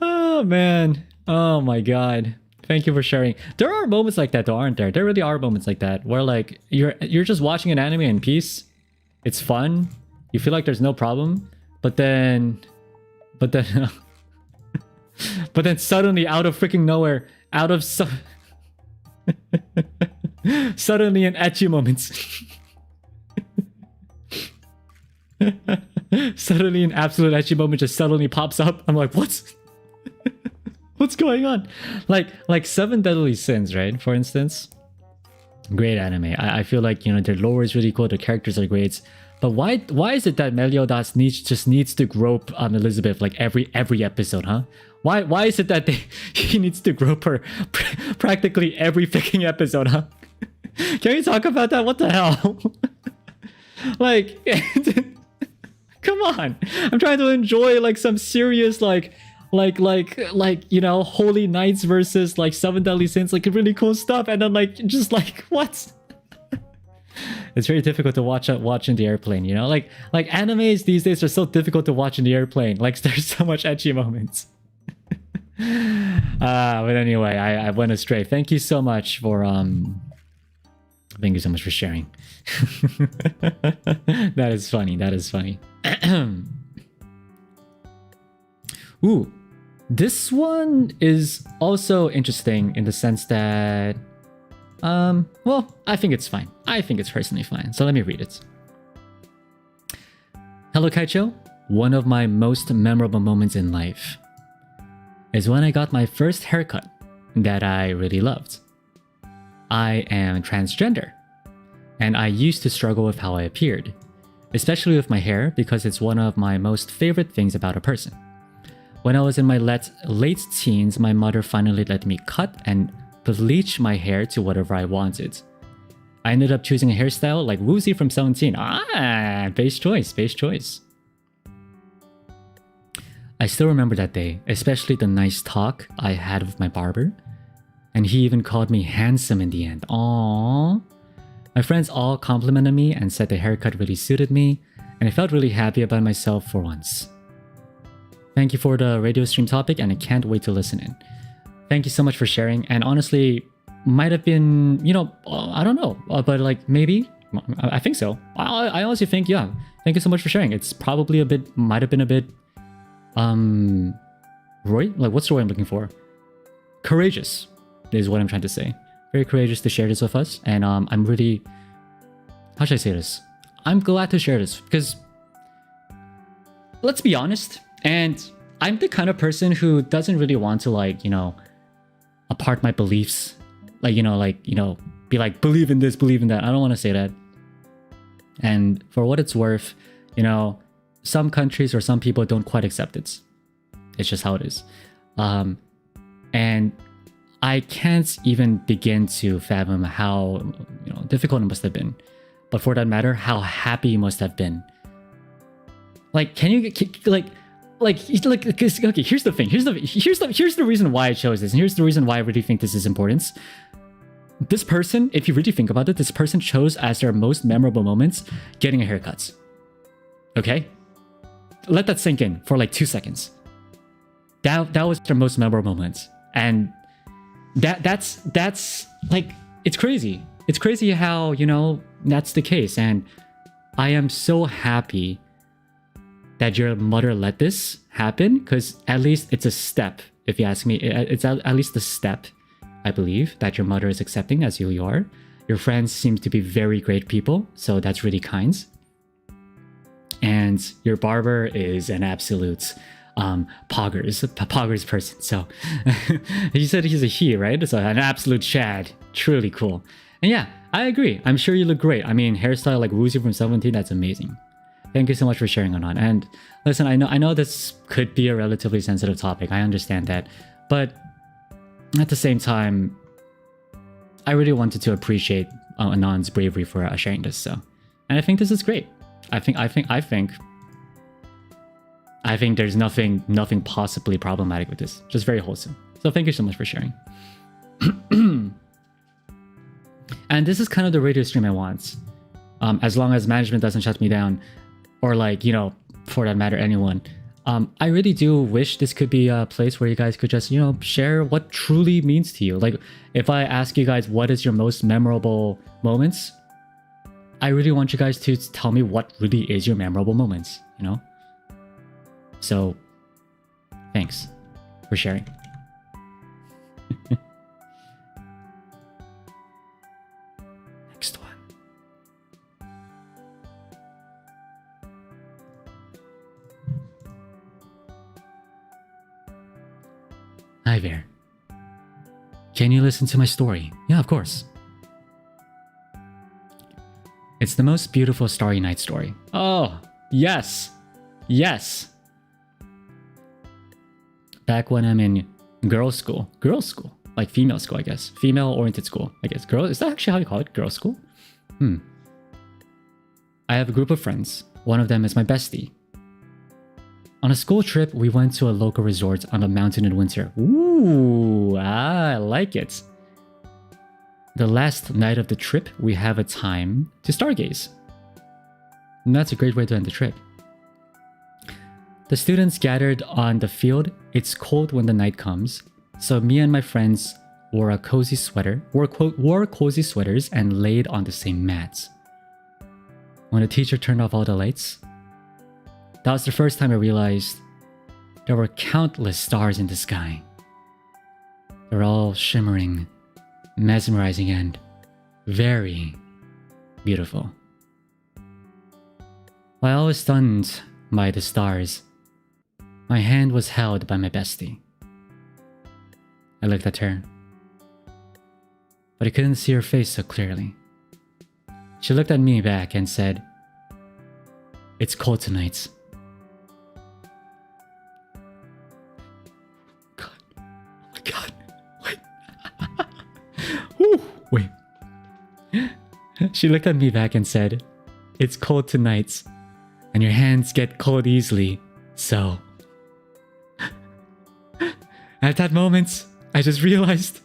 oh man, oh my god. Thank you for sharing. There are moments like that though, aren't there? There really are moments like that where like you're just watching an anime in peace. It's fun. You feel like there's no problem, but then but then suddenly out of freaking nowhere, suddenly an ecchi moment. Suddenly an absolute ecchi moment just suddenly pops up. I'm like, what's going on? Like Seven Deadly Sins, right? For instance, great anime. I feel like, you know, their lore is really cool, the characters are great. But why is it that Meliodas just needs to grope Elizabeth like every episode, huh? Why is it that he needs to grope her practically every freaking episode, huh? Can you talk about that? What the hell? Like, come on! I'm trying to enjoy like some serious like you know, Holy Knights versus like Seven Deadly Sins, like really cool stuff, and then like just like what? It's very difficult to watch in the airplane, you know? Like animes these days are so difficult to watch in the airplane. Like there's so much ecchi moments. But anyway, I went astray. Thank you so much for sharing. That is funny. That is funny. Ooh, this one is also interesting in the sense that well, I think it's fine. I think it's personally fine. So let me read it. Hello, Kaicho. One of my most memorable moments in life is when I got my first haircut that I really loved. I am transgender, and I used to struggle with how I appeared, especially with my hair because it's one of my most favorite things about a person. When I was in my late teens, my mother finally let me cut and bleach my hair to whatever I wanted. I ended up choosing a hairstyle like Woozy from 17. Base choice. I still remember that day, especially the nice talk I had with my barber. And he even called me handsome in the end. Aww. My friends all complimented me and said the haircut really suited me, and I felt really happy about myself for once. Thank you for the radio stream topic, and I can't wait to listen in. Thank you so much for sharing, and honestly, might have been, you know, I don't know, but like maybe, I think so. I honestly think, yeah. Thank you so much for sharing. It's probably might have been a bit, like what's the word I'm looking for? Courageous is what I'm trying to say. Very courageous to share this with us, and I'm really, how should I say this? I'm glad to share this because, let's be honest, and I'm the kind of person who doesn't really want to like, you know, apart my beliefs, like, you know, be like, believe in this, believe in that. I don't want to say that. And for what it's worth, you know, some countries or some people don't quite accept it. It's just how it is. And I can't even begin to fathom how, you know, difficult it must have been. But for that matter, how happy you must have been. Like, can you okay, here's the thing. Here's the reason why I chose this, and here's the reason why I really think this is important. This person, if you really think about it, this person chose as their most memorable moments getting a haircut. Okay? Let that sink in for like 2 seconds. That was their most memorable moments. And that's like, it's crazy. It's crazy how, you know, that's the case. And I am so happy that your mother let this happen, because at least it's a step, if you ask me. It's at least a step, I believe, that your mother is accepting as who you are. Your friends seem to be very great people, so that's really kind. And your barber is an absolute poggers person. So you said he's a he, right? So an absolute Chad. Truly cool. And yeah, I agree. I'm sure you look great. I mean, hairstyle like Woozy from 17, that's amazing. Thank you so much for sharing on. And listen, I know this could be a relatively sensitive topic. I understand that. But at the same time, I really wanted to appreciate Anon's bravery for sharing this. So, and I think this is great. I think there's nothing possibly problematic with this. Just very wholesome. So thank you so much for sharing. And this is kind of the radio stream I want. As long as management doesn't shut me down, or like, you know, for that matter, anyone. I really do wish this could be a place where you guys could just, you know, share what truly means to you. Like, if I ask you guys what is your most memorable moments, I really want you guys to tell me what really is your memorable moments, you know? So, thanks for sharing. Next one. Hi there. Can you listen to my story? Yeah, of course. It's the most beautiful starry night story. Oh, yes. Yes. Back when I'm in girls' school. Girls' school. Like female school, I guess. Female-oriented school, I guess. Girl, is that actually how you call it? Girls' school? I have a group of friends. One of them is my bestie. On a school trip, we went to a local resort on a mountain in winter. Ooh, I like it. The last night of the trip, we have a time to stargaze. And that's a great way to end the trip. The students gathered on the field. It's cold when the night comes, so me and my friends wore cozy sweaters and laid on the same mats. When the teacher turned off all the lights, that was the first time I realized there were countless stars in the sky. They're all shimmering, mesmerizing, and very beautiful. While I was stunned by the stars, my hand was held by my bestie. I looked at her, but I couldn't see her face so clearly. She looked at me back and said, "It's cold tonight." God, wait. Woo, wait. She looked at me back and said, "It's cold tonight, and your hands get cold easily, so..." At that moment, I just realized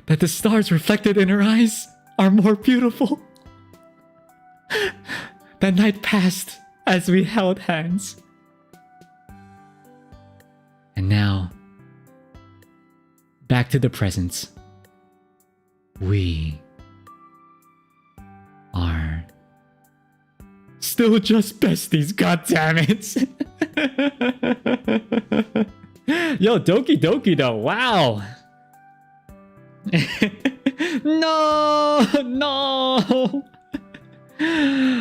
that the stars reflected in her eyes are more beautiful. That night passed as we held hands. And now, back to the present. We are still just besties, goddammit. Yo, Doki Doki though, wow. No.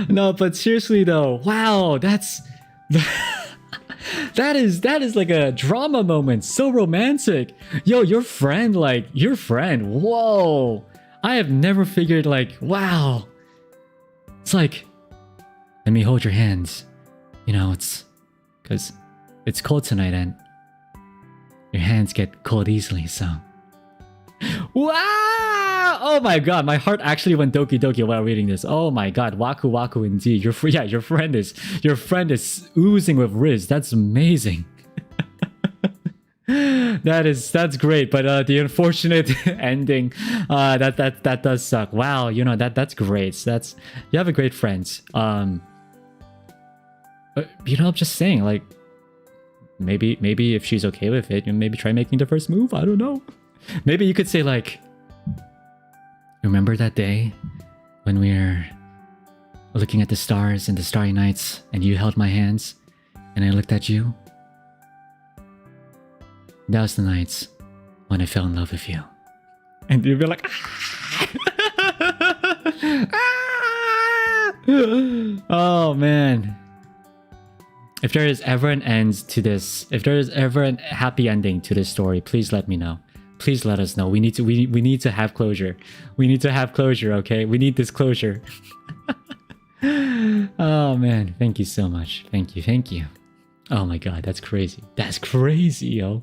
No, but seriously though, wow, that's that is like a drama moment, so romantic. Yo, your friend, whoa. I have never figured, like, wow. It's like, let me hold your hands. You know, it's because it's cold tonight and your hands get cold easily, so. Wow! Oh my god, my heart actually went doki doki while reading this. Oh my god, waku waku indeed. Your friend is oozing with riz. That's amazing. That's great, but the unfortunate ending, that does suck. Wow, you know, that's great. You have a great friend. You know, I'm just saying, like, maybe if she's okay with it, maybe try making the first move. I don't know. Maybe you could say, like, remember that day when we were looking at the stars and the starry nights and you held my hands and I looked at you? That was the nights when I fell in love with you. And you'd be like, ah! Ah! Oh man. If there is ever an end to this, if there is ever a happy ending to this story, please let me know. Please let us know. We need to have closure. We need to have closure, okay? We need this closure. Oh man, thank you so much. Thank you. Oh my god, that's crazy. That's crazy, yo.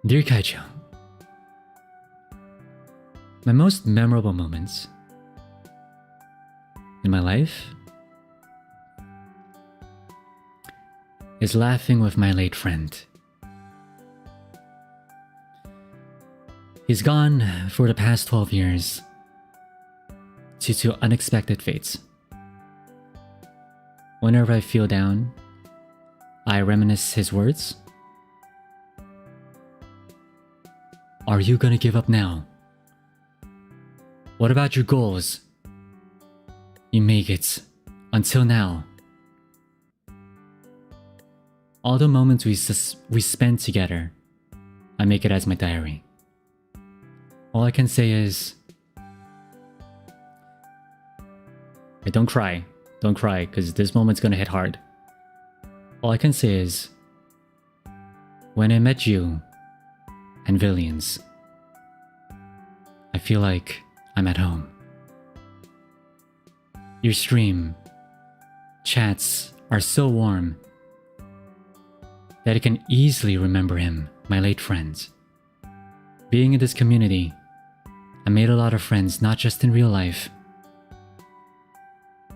Dear Kaicho, my most memorable moments in my life is laughing with my late friend. He's gone for the past 12 years due to unexpected fates. Whenever I feel down, I reminisce his words. Are you gonna give up now? What about your goals? You make it until now. All the moments we spent together, I make it as my diary. All I can say is, hey, don't cry, because this moment's gonna hit hard. All I can say is, when I met you and Villions, I feel like I'm at home. Your stream, chats are so warm that I can easily remember him, my late friend. Being in this community, I made a lot of friends, not just in real life.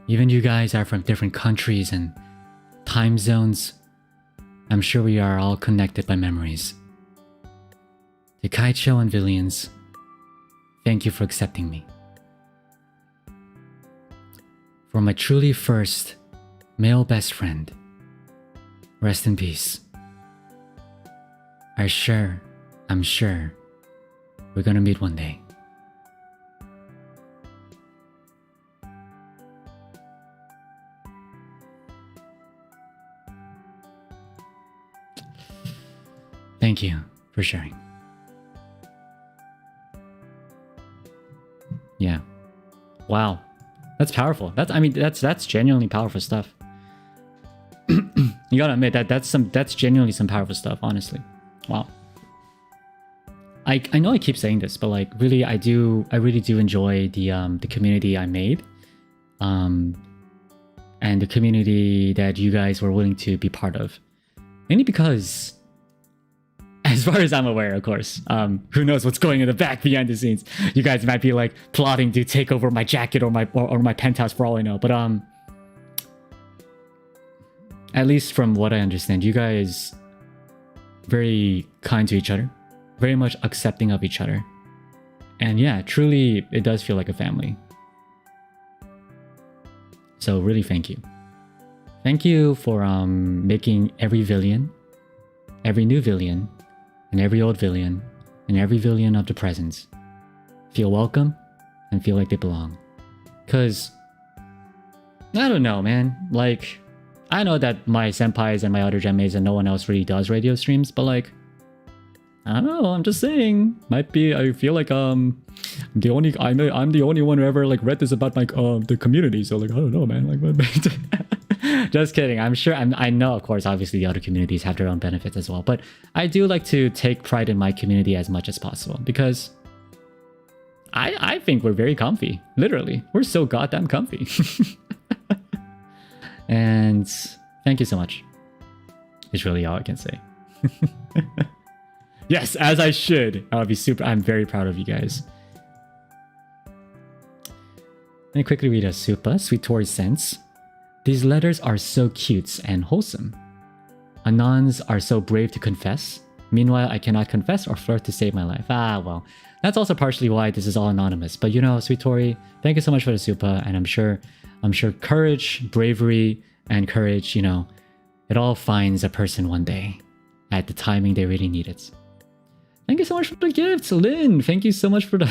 Even you guys are from different countries and time zones. I'm sure we are all connected by memories. To Kaicho and Villions, thank you for accepting me. For my truly first male best friend, rest in peace. I'm sure we're gonna meet one day. Thank you for sharing. Yeah. Wow. That's powerful. That's genuinely powerful stuff. You gotta admit that's genuinely some powerful stuff, honestly. Wow. I know I keep saying this, but like really I really do enjoy the community I made. And the community that you guys were willing to be part of. Mainly because, as far as I'm aware, of course, who knows what's going in the back behind the scenes. You guys might be like plotting to take over my jacket or my penthouse for all I know. But at least from what I understand, you guys very kind to each other, very much accepting of each other. And yeah, truly it does feel like a family. So really thank you. Thank you for making every Villion, every new Villion, and every old Villion, and every Villion of the present feel welcome and feel like they belong. Cause I don't know, man. Like, I know that my senpais and my other genmates and no one else really does radio streams, but like, I don't know, I'm just saying. Might be, I feel like I'm the only one who ever like read this about like the community, so like I don't know, man. Like just kidding. I'm sure I know, of course, obviously the other communities have their own benefits as well, but I do like to take pride in my community as much as possible because I think we're very comfy. Literally. We're so goddamn comfy. And thank you so much. It's really all I can say. Yes, as I should. I'm very proud of you guys. Let me quickly read a Supa, Sweet Tori Sense. These letters are so cute and wholesome. Anons are so brave to confess. Meanwhile, I cannot confess or flirt to save my life. Ah, well, that's also partially why this is all anonymous. But you know, Sweet Tori, thank you so much for the Supa, and I'm sure courage, bravery, and courage, you know, it all finds a person one day at the timing they really need it. Thank you so much for the gifts, Lynn. Thank you so much for the...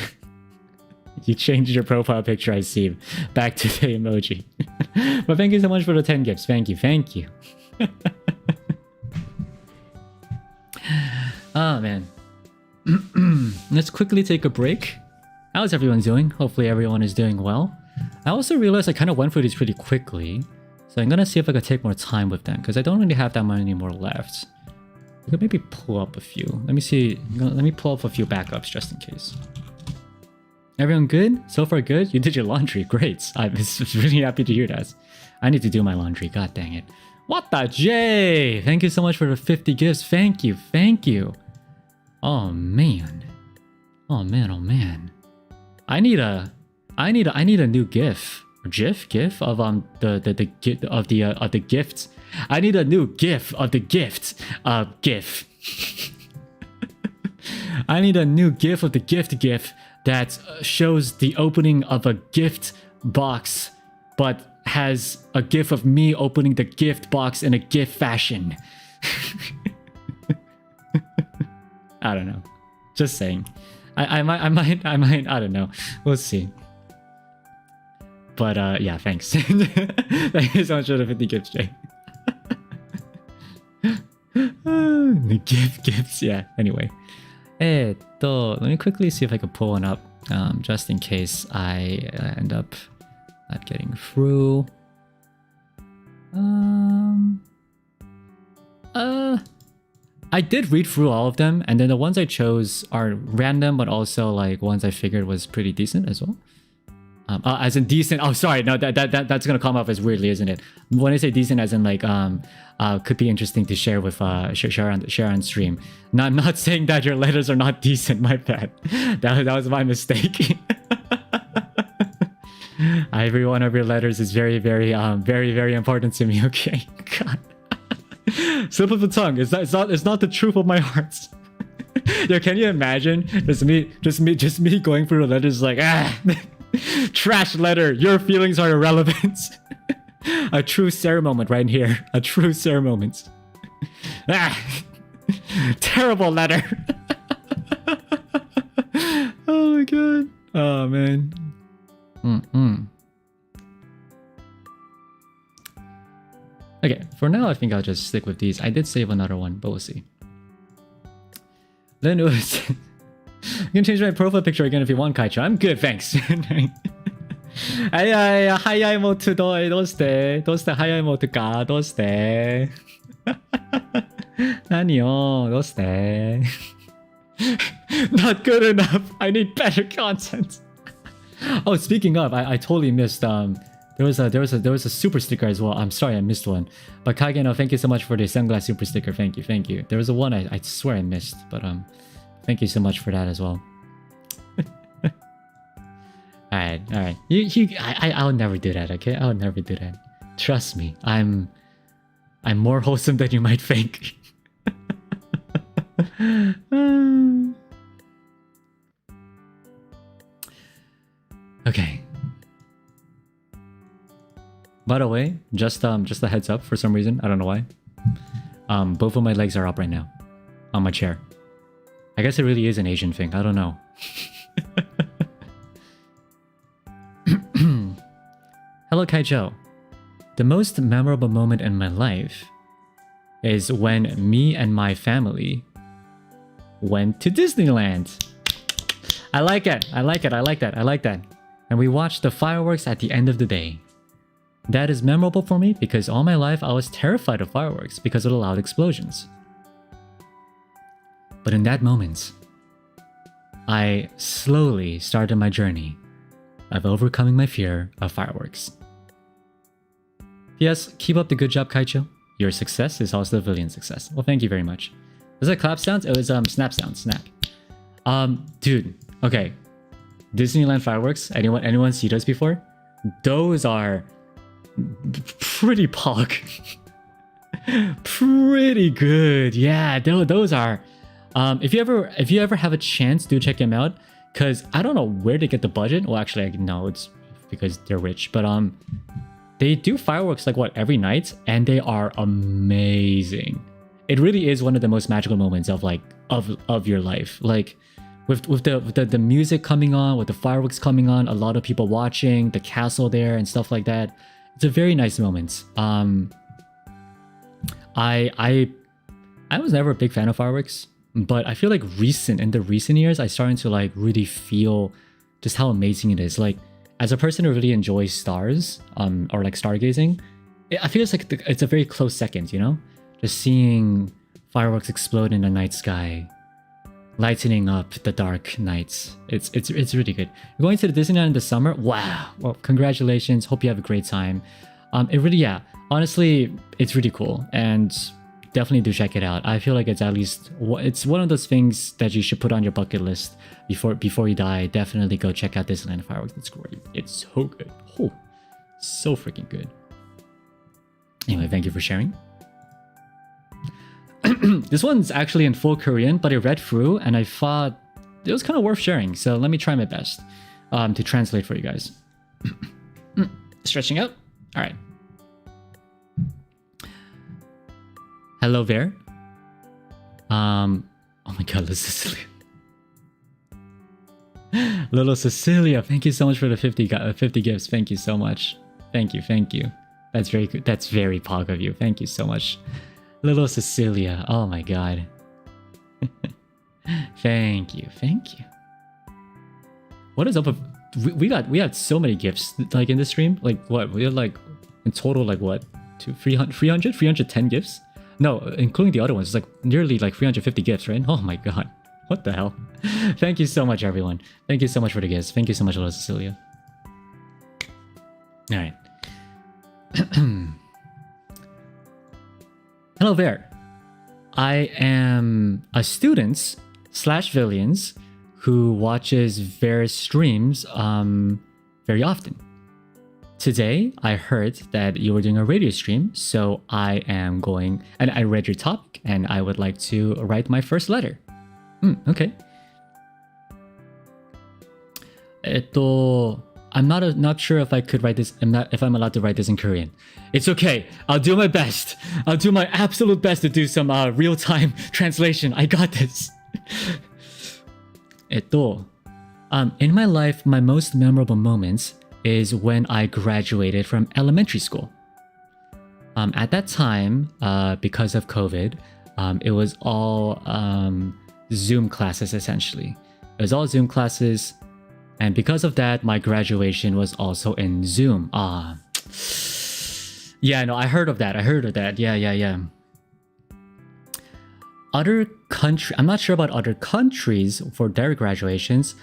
You changed your profile picture, I see. Back to the emoji. But thank you so much for the 10 gifts. Thank you. Thank you. Oh, man. Let's quickly take a break. How's everyone doing? Hopefully everyone is doing well. I also realized I kind of went through these pretty quickly. So I'm going to see if I could take more time with them because I don't really have that many more left. I could maybe pull up a few. Let me see. Let me pull up a few backups just in case. Everyone good? So far good? You did your laundry. Great. I'm really happy to hear that. I need to do my laundry. God dang it. What the J? Thank you so much for the 50 gifts. Thank you. Thank you. Oh man. Oh man. Oh man. I need a new GIF GIF of the gifts. I need a new GIF of the gifts. GIF. I need a new GIF of the GIF that shows the opening of a gift box, but has a GIF of me opening the gift box in a GIF fashion. I don't know. Just saying. I might, I don't know. We'll see. But yeah, thanks. Thank you so much for the 50 gifts, Jay. The gifts, yeah. Anyway. Let me quickly see if I can pull one up, just in case I end up not getting through. I did read through all of them, and then the ones I chose are random, but also like ones I figured was pretty decent as well. As in decent. Oh, sorry. No, that's gonna come off as weirdly, isn't it? When I say decent, as in like could be interesting to share with share on stream. No, I'm not saying that your letters are not decent. My bad. That was my mistake. Every one of your letters is very important to me. Okay. God. Slip of the tongue. It's not the truth of my heart. Yo, can you imagine just me going through the letters like trash letter, your feelings are irrelevant. A true Sarah moment right here. A true Sarah moment. Terrible letter. Oh my god. Oh man. Okay, for now I think I'll just stick with these. I did save another one, but we'll see. Then it was you can change my profile picture again if you want, Kaicho. I'm good, thanks. Hi emote doste hi emote ga doste. Nanio doste. Not good enough. I need better content. Oh, speaking of, I totally missed there was a super sticker as well. I'm sorry I missed one. But Kageno, thank you so much for the sunglass super sticker. Thank you. There was a one I swear I missed, but thank you so much for that as well. Alright. I'll never do that, okay? I'll never do that. Trust me, I'm more wholesome than you might think. Okay. By the way, just a heads up for some reason, I don't know why. Both of my legs are up right now on my chair. I guess it really is an Asian thing. I don't know. Hello, Kaijo. The most memorable moment in my life is when me and my family went to Disneyland. I like it. I like that. And we watched the fireworks at the end of the day. That is memorable for me because all my life I was terrified of fireworks because of the loud explosions. But in that moment, I slowly started my journey of overcoming my fear of fireworks. P.S. Keep up the good job, Kaicho. Your success is also the Villion success. Well, thank you very much. Was that clap sounds? It was snap sound, snap. Dude, okay. Disneyland fireworks. Anyone see those before? Those are pretty pog. Pretty good. Yeah, those are. If you ever have a chance, do check them out. Cause I don't know where they get the budget. Well, actually, I know it's because they're rich. But they do fireworks like what every night, and they are amazing. It really is one of the most magical moments of like of your life. Like with the music coming on, with the fireworks coming on, a lot of people watching, the castle there and stuff like that. It's a very nice moment. I was never a big fan of fireworks, but I feel like in the recent years, I started to like really feel just how amazing it is. Like as a person who really enjoys stars, or like stargazing, I feel it's like it's a very close second, you know? Just seeing fireworks explode in the night sky, lightening up the dark nights. It's really good. You're going to the Disneyland in the summer? Wow. Well, congratulations. Hope you have a great time. It really, yeah. Honestly, it's really cool, and definitely do check it out. I feel like it's at least it's one of those things that you should put on your bucket list before you die. Definitely go check out Disneyland fireworks. It's great. It's so good. Oh, So freaking good. Anyway, thank you for sharing. This one's actually in full Korean, but I read through and I thought it was kind of worth sharing. So let me try my best to translate for you guys. Stretching out. All right. Hello there. Oh my god, little Cecilia. Little Cecilia, thank you so much for the 50 gifts. Thank you so much. Thank you. That's very good. That's very pog of you. Thank you so much. Little Cecilia. Oh my god. Thank you. What is up with we had so many gifts like in this stream? Like what? We had like in total like what? 310 gifts? No, including the other ones. It's like nearly like 350 gifts, right? Oh my god. What the hell? Thank you so much, everyone. Thank you so much for the gifts. Thank you so much, little Cecilia. All right. Hello there. I am a student / Villions who watches various streams very often. Today, I heard that you were doing a radio stream, so I am going, and I read your topic, and I would like to write my first letter. Okay. I'm not sure if I could write this. If I'm allowed to write this in Korean. It's okay. I'll do my best. I'll do my absolute best to do some real-time translation. I got this. In my life, my most memorable moments is when I graduated from elementary school. At that time, because of COVID, it was all Zoom classes essentially. It was all Zoom classes. And because of that, my graduation was also in Zoom. Yeah, no, I heard of that. Yeah. I'm not sure about other countries for their graduations,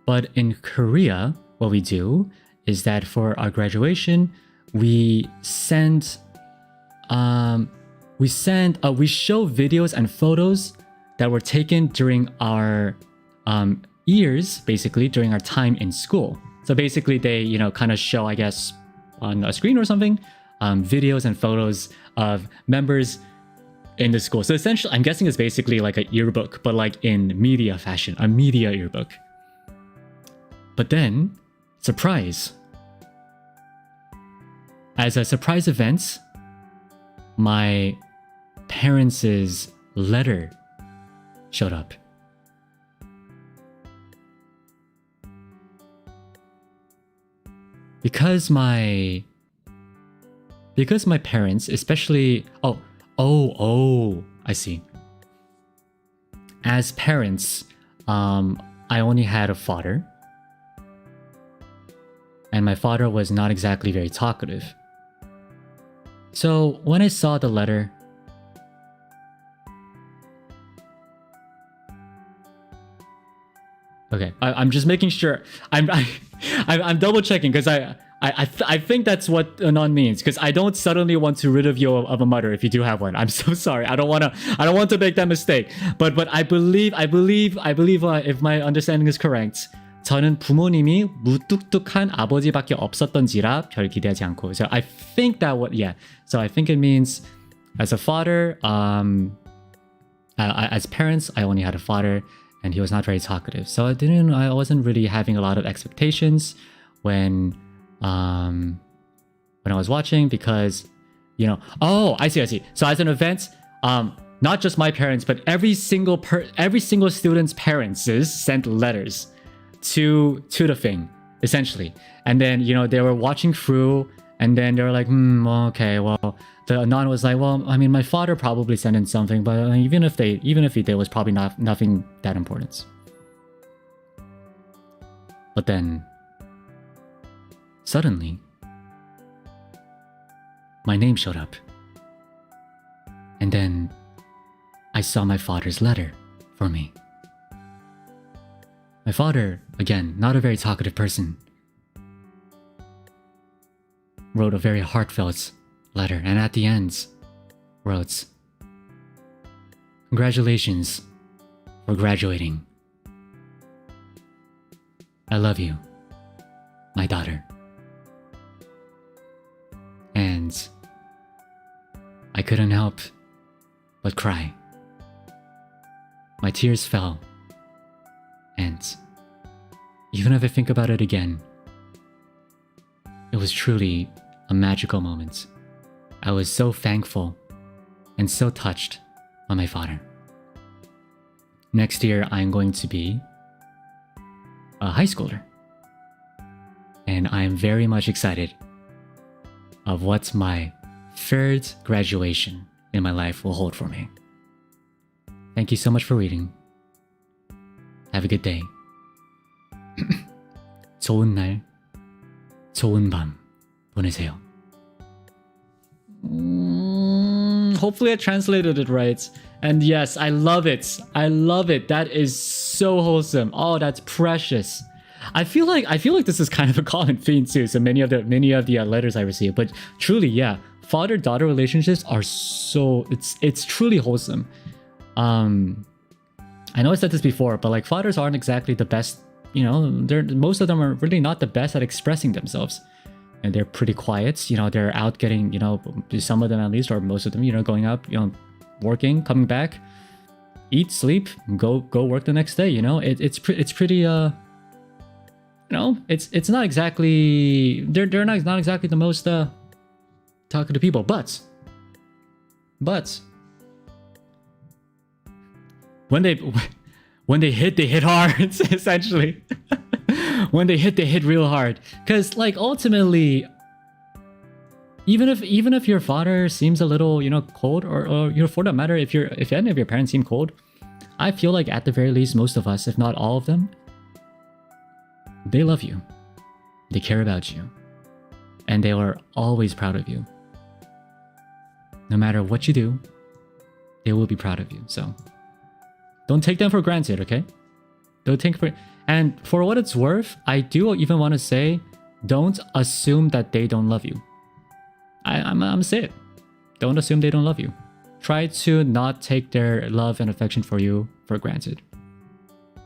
but in Korea, what we do is that for our graduation, we show videos and photos that were taken during our years, basically during our time in school. So basically they, kind of show, I guess, on a screen or something, videos and photos of members in the school. So essentially, I'm guessing it's basically like a yearbook, but like in media fashion, a media yearbook. But then, surprise. As a surprise event, my parents' letter showed up. Because my parents, especially I see. As parents, I only had a father, and my father was not exactly very talkative. So when I saw the letter, okay, I'm just making sure. I'm double checking because I think that's what anon means, because I don't suddenly want to rid of you of a mother if you do have one. I'm so sorry. I don't want to make that mistake. But I believe if my understanding is correct, 저는 부모님이 무뚝뚝한 아버지밖에 없었던지라 별 기대하지 않고. So I think So I think it means as a father, as parents, I only had a father, and he was not very talkative. So I wasn't really having a lot of expectations when I was watching, because I see. So as an event, not just my parents, but every single student's parents sent letters to the thing, essentially. And then they were watching through, and then they were like, okay, well, the anon was like, well, I mean, my father probably sent in something, but even if he did, it was probably nothing that important. But then suddenly, my name showed up. And then I saw my father's letter for me. My father, again, not a very talkative person, wrote a very heartfelt letter, and at the end wrote, "Congratulations for graduating. I love you, my daughter." couldn't help but cry. My tears fell. And even if I think about it again, it was truly a magical moment. I was so thankful and so touched by my father. Next year, I'm going to be a high schooler. And I'm very much excited of what my third graduation in my life will hold for me. Thank you so much for reading. Have a good day. 좋은 날, 좋은 밤 보내세요. Hopefully I translated it right. And yes, I love it. I love it. That is so wholesome. Oh, that's precious. I feel like this is kind of a common theme too. So many of the letters I receive, but truly, yeah, father-daughter relationships are so it's truly wholesome. I know I said this before, but like fathers aren't exactly the best. You know, most of them are really not the best at expressing themselves, and they're pretty quiet. You know, they're out getting, you know, some of them at least, or most of them, you know, going up, you know, working, coming back, eat, sleep, go work the next day. You know, it's pretty you know, it's not exactly they're not exactly the most talking to people, but when they hit hard. Essentially. When they hit real hard. Because like ultimately, even if your father seems a little, you know, cold, or you know, for that matter, if any of your parents seem cold, I feel like at the very least, most of us, if not all of them, they love you. They care about you. And they are always proud of you. No matter what you do, they will be proud of you. So don't take them for granted, okay? Don't take and for what it's worth, I do even want to say, don't assume that they don't love you. I'm say it. Don't assume they don't love you. Try to not take their love and affection for you for granted.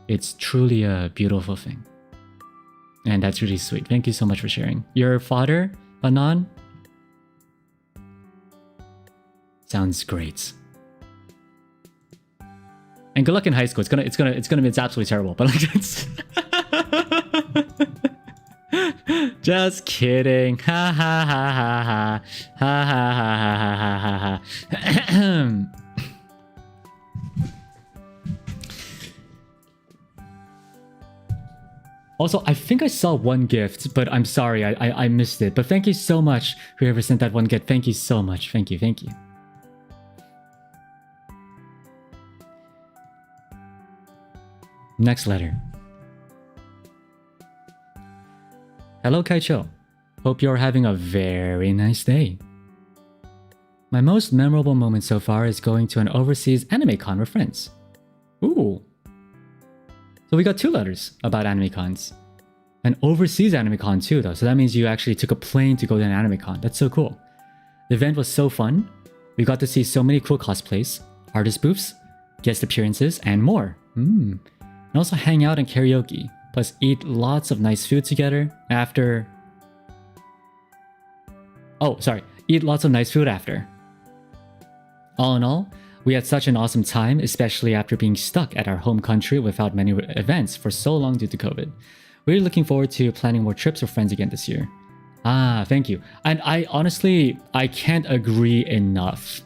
It's truly a beautiful thing. And that's really sweet. Thank you so much for sharing. Your father, Anan, sounds great. And good luck in high school. It's absolutely terrible. But like it's just kidding. Ha ha ha ha ha ha ha ha ha ha ha. Also, I think I saw one gift, but I'm sorry, I missed it. But thank you so much, whoever sent that one gift. Thank you so much. Thank you. Next letter. Hello, Kaicho. Hope you're having a very nice day. My most memorable moment so far is going to an overseas anime con with friends. Ooh. So we got 2 letters about anime cons. An overseas anime con too, though. So that means you actually took a plane to go to an anime con. That's so cool. The event was so fun. We got to see so many cool cosplays, artist booths, guest appearances, and more. And also hang out and karaoke, plus eat lots of nice food together after. Eat lots of nice food after. All in all, we had such an awesome time, especially after being stuck at our home country without many events for so long due to COVID. Really looking forward to planning more trips with friends again this year. Ah, thank you. And I honestly, I can't agree enough.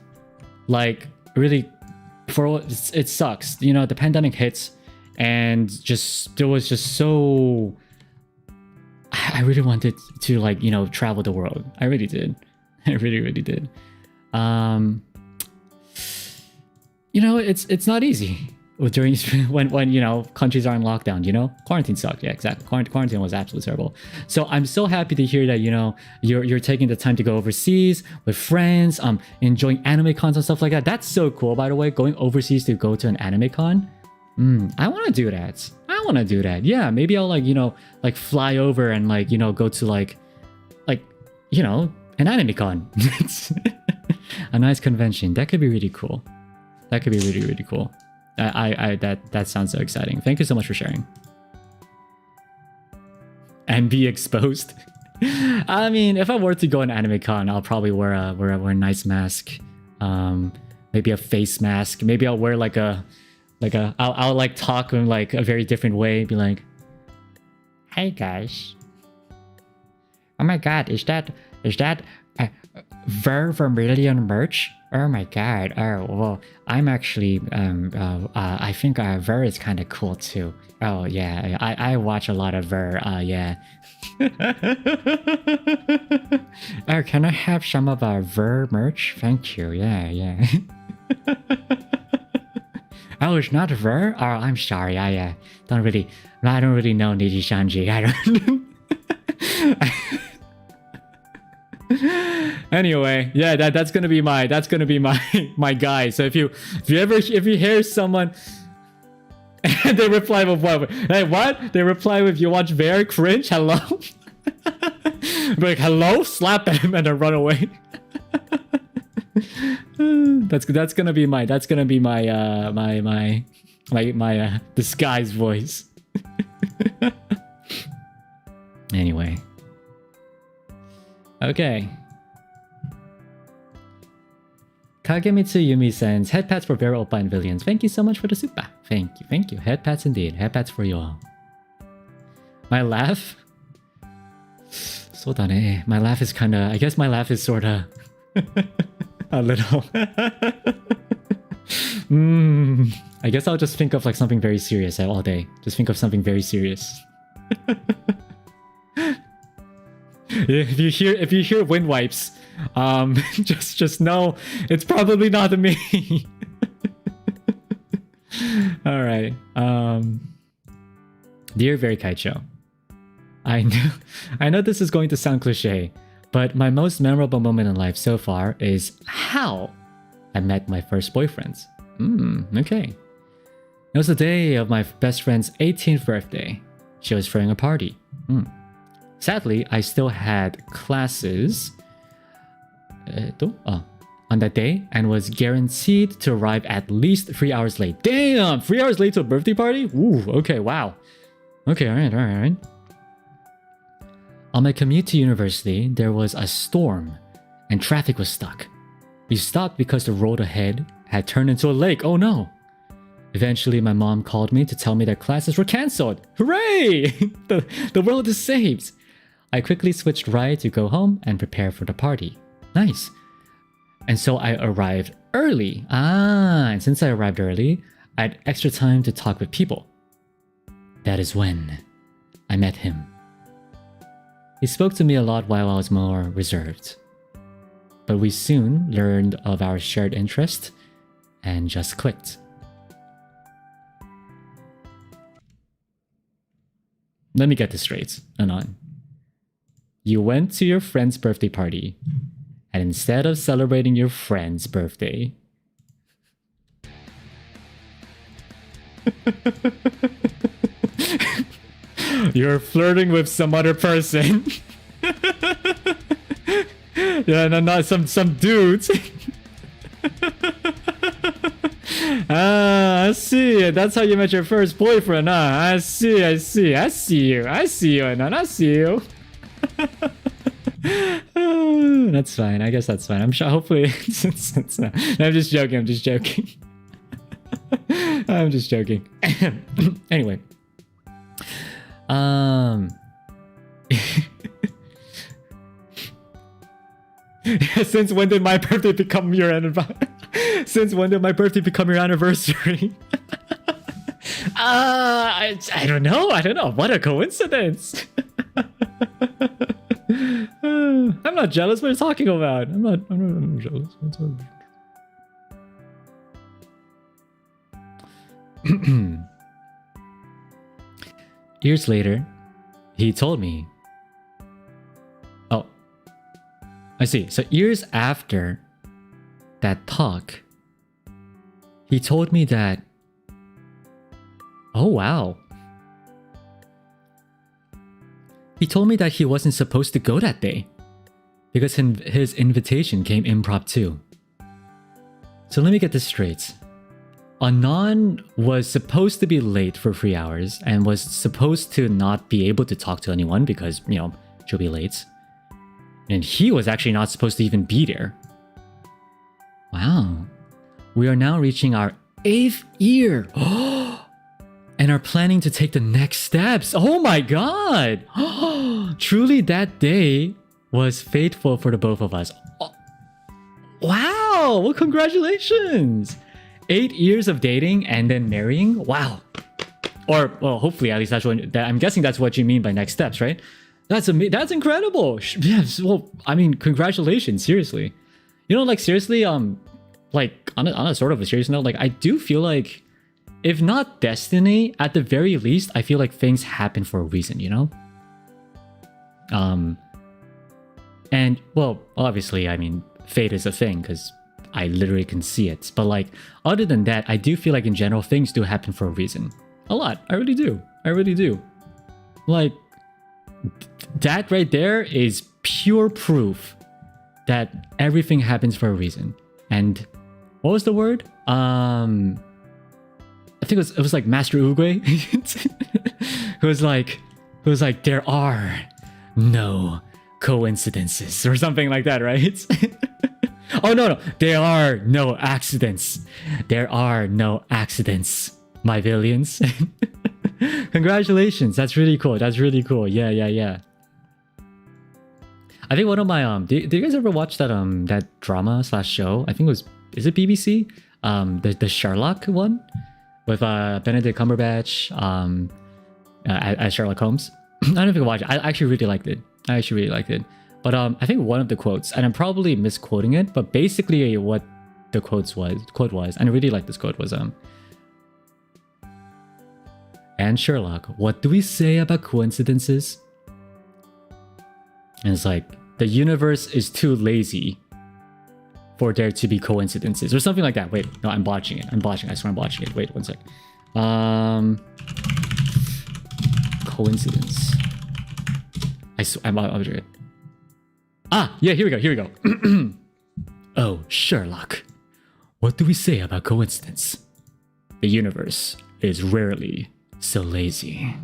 Like, really, it sucks. You know, the pandemic hits, and there was just so. I really wanted to, like, you know, travel the world. I really did. I really did. You know, it's not easy during when you know, countries are in lockdown. You know, quarantine sucked. Yeah, exactly. Quarantine was absolutely terrible. So I'm so happy to hear that, you know, you're taking the time to go overseas with friends, enjoying anime cons and stuff like that. That's so cool. By the way, going overseas to go to an anime con. I want to do that. Yeah, maybe I'll, like, you know, like fly over and, like, you know, go to like you know, an anime con. A nice convention. That could be really cool. That could be really cool. That sounds so exciting. Thank you so much for sharing. And be exposed. I mean, if I were to go an anime con, I'll probably wear a nice mask. Maybe a face mask. Maybe I'll wear like I'll like talk in like a very different way. Be like, "Hey guys, oh my god, is that Vermillion merch? Oh my god, oh well, I'm actually I think Ver is kind of cool too. Oh yeah, I watch a lot of Ver. Yeah." Oh, can I have some of our Ver merch? Thank you. Yeah. Oh, it's not Ver? Oh, I'm sorry. I don't really know NIJISANJI. I don't. Anyway, yeah, that's gonna be my my guy. So if you hear someone and they reply with what? Hey, what? They reply with, "You watch Ver? Cringe? Hello?" Like, hello? Slap him and then run away. That's gonna be my disguised voice. Anyway. Okay. Kagemitsu Yumi sends head pats for Vera Oppa and Villions. Thank you so much for the super. Thank you. Head pats indeed. Head pats for you all. My laugh? My laugh is kinda... I guess my laugh is sorta... a little... I guess I'll just think of like something very serious all day. Just think of something very serious. If you hear wind wipes, just know it's probably not me. All right. Dear Very Kaicho, I know this is going to sound cliche, but my most memorable moment in life so far is how I met my first boyfriends. Okay. It was the day of my best friend's 18th birthday. She was throwing a party. Sadly, I still had classes on that day and was guaranteed to arrive at least 3 hours late. Damn! 3 hours late to a birthday party? Ooh, okay, wow. Okay, alright. On my commute to university, there was a storm and traffic was stuck. We stopped because the road ahead had turned into a lake. Oh no! Eventually, my mom called me to tell me that classes were cancelled. Hooray! The world is saved! I quickly switched ride to go home and prepare for the party. Nice. And so I arrived early. And since I arrived early, I had extra time to talk with people. That is when I met him. He spoke to me a lot while I was more reserved. But we soon learned of our shared interest and just clicked. Let me get this straight, Anon. You went to your friend's birthday party, and instead of celebrating your friend's birthday, you're flirting with some other person. Yeah, no, not some dudes. I see. That's how you met your first boyfriend, huh? I see you. Anon. I see you. That's fine. I guess that's fine. I'm sure. Hopefully, it's not. I'm just joking. I'm just joking. Anyway. Since when did my birthday become your anniversary? I don't know. What a coincidence. I'm not jealous. What are you talking about? I'm not jealous. Years later, he told me. Oh, I see. So years after that talk, he told me that. Oh wow. He told me that he wasn't supposed to go that day because his invitation came impromptu. So let me get this straight. Anon was supposed to be late for 3 hours and was supposed to not be able to talk to anyone because, she'll be late. And he was actually not supposed to even be there. Wow. We are now reaching our 8th year. And are planning to take the next steps. Oh my god. Truly that day was fateful for the both of us. Oh, wow. Well, congratulations. 8 years of dating and then marrying. Wow. Or, well, hopefully, at least that's what, I'm guessing that's what you mean by next steps, right? That's incredible. Yes. Well, I mean, congratulations. Seriously. You know, like, seriously, like, on a sort of a serious note, like, I do feel like, if not destiny, at the very least, I feel like things happen for a reason, you know? And, well, obviously, I mean, fate is a thing, because I literally can see it. But, like, other than that, I do feel like, in general, things do happen for a reason. A lot. I really do. I really do. Like, that right there is pure proof that everything happens for a reason. And what was the word? I think it was like Master Uguay. Who was like, there are no coincidences or something like that, right? Oh no, there are no accidents. There are no accidents, my Villions. Congratulations, that's really cool. That's really cool. Yeah. I think one of my did you guys ever watch that that drama / show? I think it was, is it BBC? The Sherlock one with Benedict Cumberbatch as Sherlock Holmes. I don't know if you can watch it. I actually really liked it. But I think one of the quotes, and I'm probably misquoting it, but basically what the quote was, and I really like this quote, was and Sherlock, what do we say about coincidences? And it's like, the universe is too lazy for there to be coincidences, or something like that. Wait, no, I'm botching it. I swear I'm botching it. Wait, one sec. Coincidence. I'm botching it. Ah, yeah, here we go. Oh, Sherlock, what do we say about coincidence? The universe is rarely so lazy.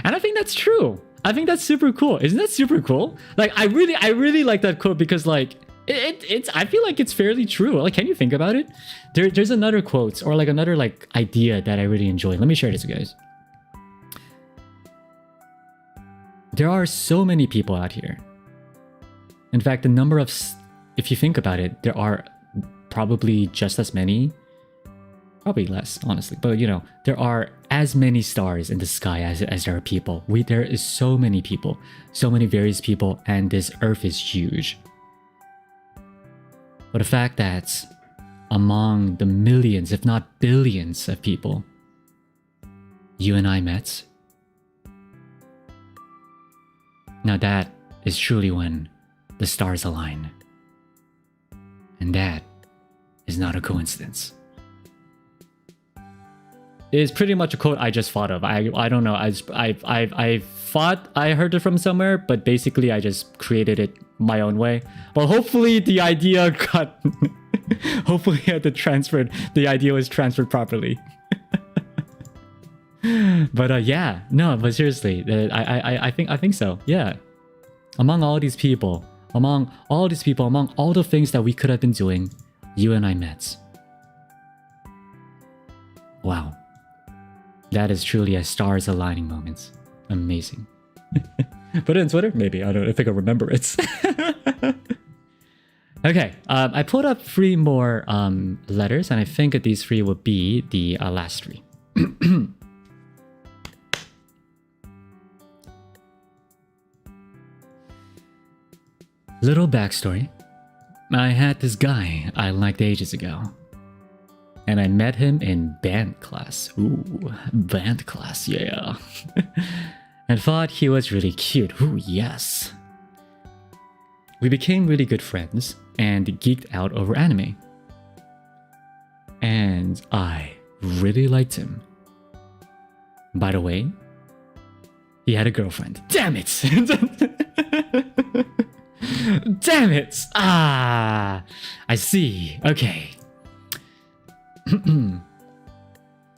And I think that's true. I think that's super cool. Isn't that super cool? Like, I really like that quote because, like, it's I feel like it's fairly true. Like, can you think about it? There's another quote or like another like idea that I really enjoy. Let me share this with you guys. There are so many people out here. In fact, the number of, if you think about it, there are probably just as many, probably less, honestly. But you know, there are as many stars in the sky as there are people. There is so many people, so many various people, and this earth is huge. But the fact that among the millions, if not billions of people, you and I met, now that is truly when the stars align. And that is not a coincidence. It is pretty much a quote I just thought of. I don't know. I thought I heard it from somewhere, but basically I just created it my own way. But hopefully the idea got hopefully the idea was transferred properly. But yeah, no, but seriously, I think so. Yeah. Among all these people, among all the things that we could have been doing, you and I met. Wow. That is truly a stars aligning moment. Amazing. Put it on Twitter? Maybe. I don't know if I can remember it. Okay. I pulled up 3 more letters, and I think that these 3 would be the last 3. Little backstory. I had this guy I liked ages ago. And I met him in band class. Ooh, band class, yeah. And thought he was really cute. Ooh, yes. We became really good friends and geeked out over anime. And I really liked him. By the way, he had a girlfriend. Damn it! Damn it! Ah, I see. Okay. On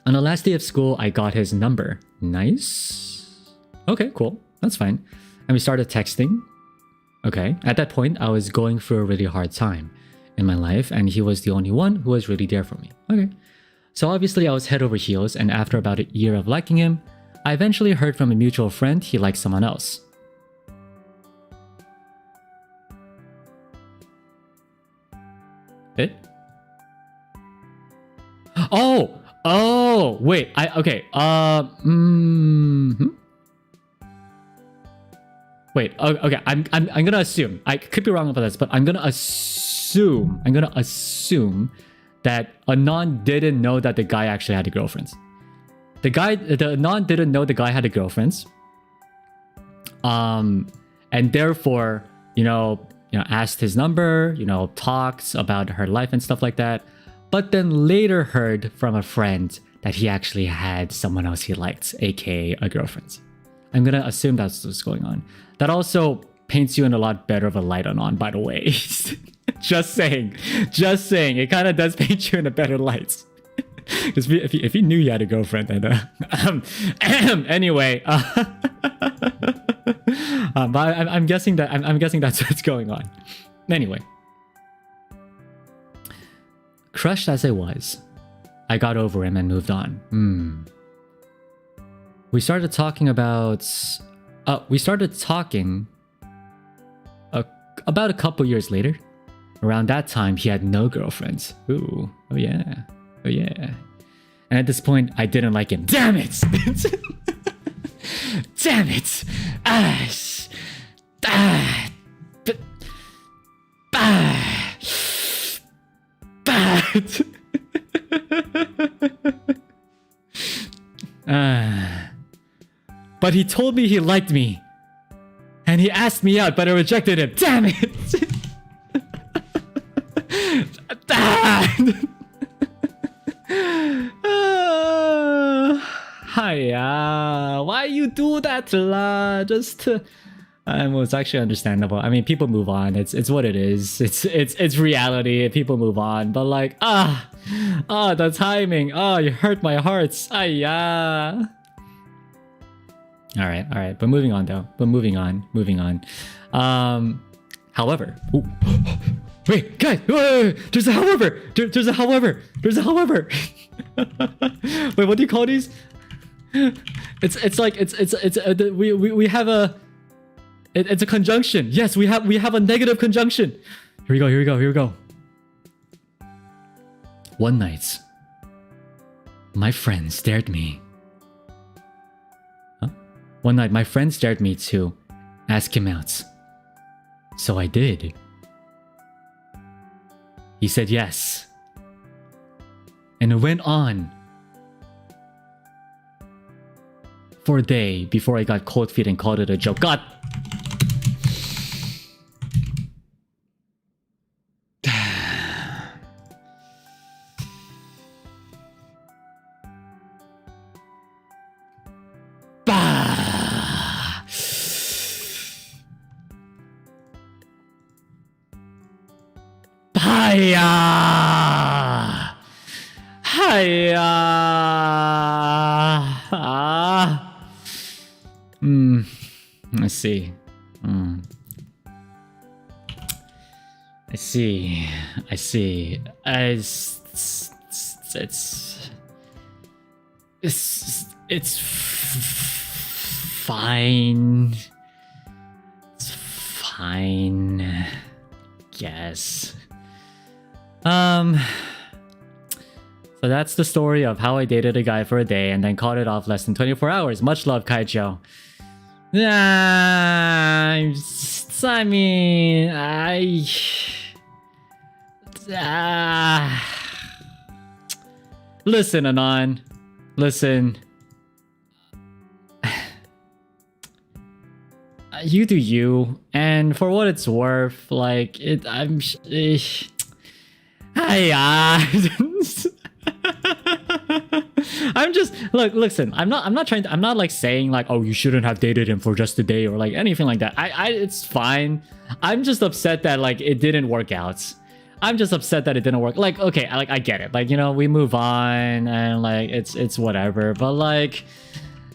the last day of school, I got his number. Nice. Okay, cool. That's fine. And we started texting. Okay. At that point, I was going through a really hard time. in my life, and he was the only one who was really there for me. Okay. So obviously I was head over heels, and after about a year of liking him, I eventually heard from a mutual friend he liked someone else. It? Oh, wait, okay, wait, okay, I'm gonna assume, I could be wrong about this, but I'm gonna assume that Anon didn't know that the guy actually had a girlfriend. The Anon didn't know the guy had a girlfriend. And therefore, asked his number, talked about her life and stuff like that. But then later heard from a friend that he actually had someone else he liked, aka a girlfriend. I'm gonna assume that's what's going on. That also paints you in a lot better of a light on, by the way. Just saying. It kind of does paint you in a better light. Because if he knew you had a girlfriend, then anyway. But I'm guessing that's what's going on. Anyway, crushed as I was, I got over him and moved on. We started talking about about a couple years later. Around that time, he had no girlfriends. Ooh, oh yeah. And at this point, I didn't like him. Damn it! Damn it! But he told me he liked me. And he asked me out, but I rejected him. Damn it! Hiya, why you do that lah? It's actually understandable. I mean, people move on. It's what it is. It's reality. People move on. But like, the timing. You hurt my heart. Hiya. All right. But moving on though. Moving on. However. Ooh. Wait, guys! Wait, there's a however! There's a however! Wait, what do you call these? We have a... It's a conjunction. Yes, we have a negative conjunction. Here we go. One night, my friend stared me. Huh? One night, my friend dared me to ask him out. So I did. He said yes. And it went on for a day before I got cold feet and called it a joke. God! I see. It's fine. It's fine. Yes. So that's the story of how I dated a guy for a day and then called it off less than 24 hours. Much love, Kaijo. Listen, Anon. Listen. You do you, and for what it's worth, like I'm just listen. I'm not like saying like, oh, you shouldn't have dated him for just a day or like anything like that. It's fine. I'm just upset that like it didn't work out. I'm just upset that it didn't work. Like, okay, I get it. Like, we move on and like it's whatever. But like,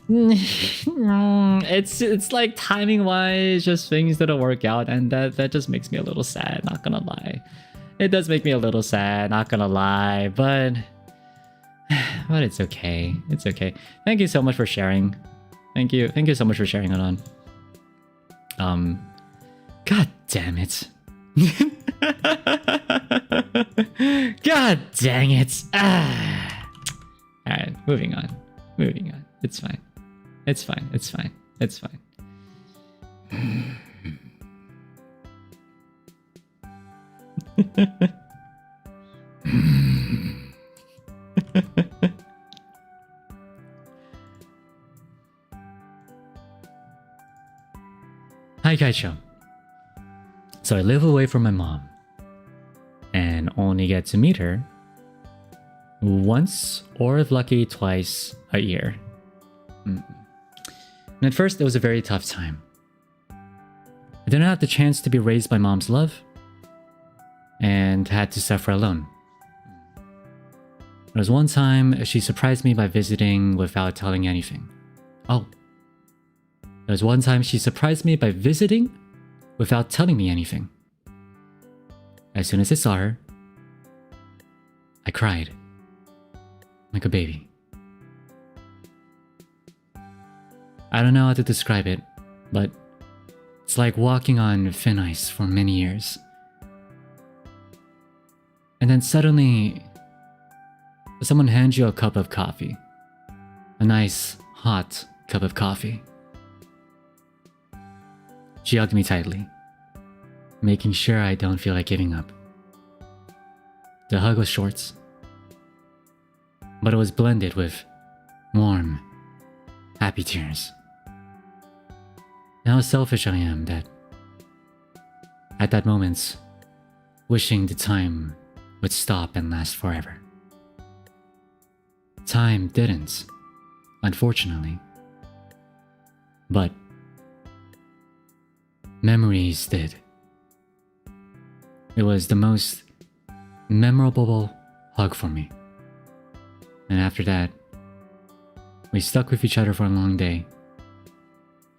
it's like timing wise, just things didn't work out, and that just makes me a little sad. Not gonna lie. It does make me a little sad, not gonna lie, but it's okay. It's okay. Thank you so much for sharing. Thank you so much for sharing it on. God damn it. God dang it. Alright, moving on. It's fine. It's fine. Hi Kaicho. So I live away from my mom and only get to meet her once, or if lucky, twice a year. And at first it was a very tough time. I didn't have the chance to be raised by mom's love and had to suffer alone. There was one time she surprised me by visiting without telling anything. There was one time she surprised me by visiting without telling me anything. As soon as I saw her, I cried like a baby. I don't know how to describe it, but it's like walking on thin ice for many years. And then suddenly, someone hands you a cup of coffee. A nice, hot cup of coffee. She hugged me tightly, making sure I don't feel like giving up. The hug was short, but it was blended with warm, happy tears. And how selfish I am that, at that moment, wishing the time would stop and last forever. Time didn't, unfortunately. But memories did. It was the most memorable hug for me. And after that, we stuck with each other for a long day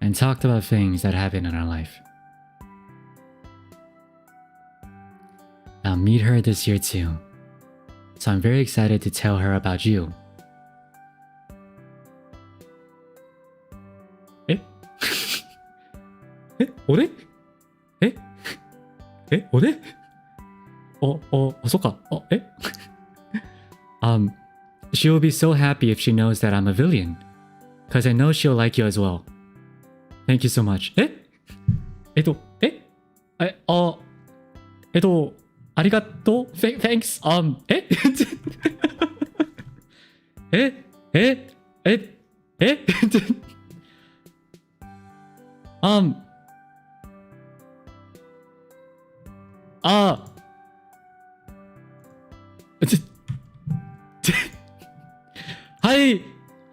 and talked about things that happened in our life. I'll meet her this year too, so I'm very excited to tell her about you. Eh? Eh? Ore? Eh? Eh? Ore? So eh? She'll be so happy if she knows that I'm a Villion, cause I know she'll like you as well. Thank you so much. Eh? Arigato? Thanks. Eh?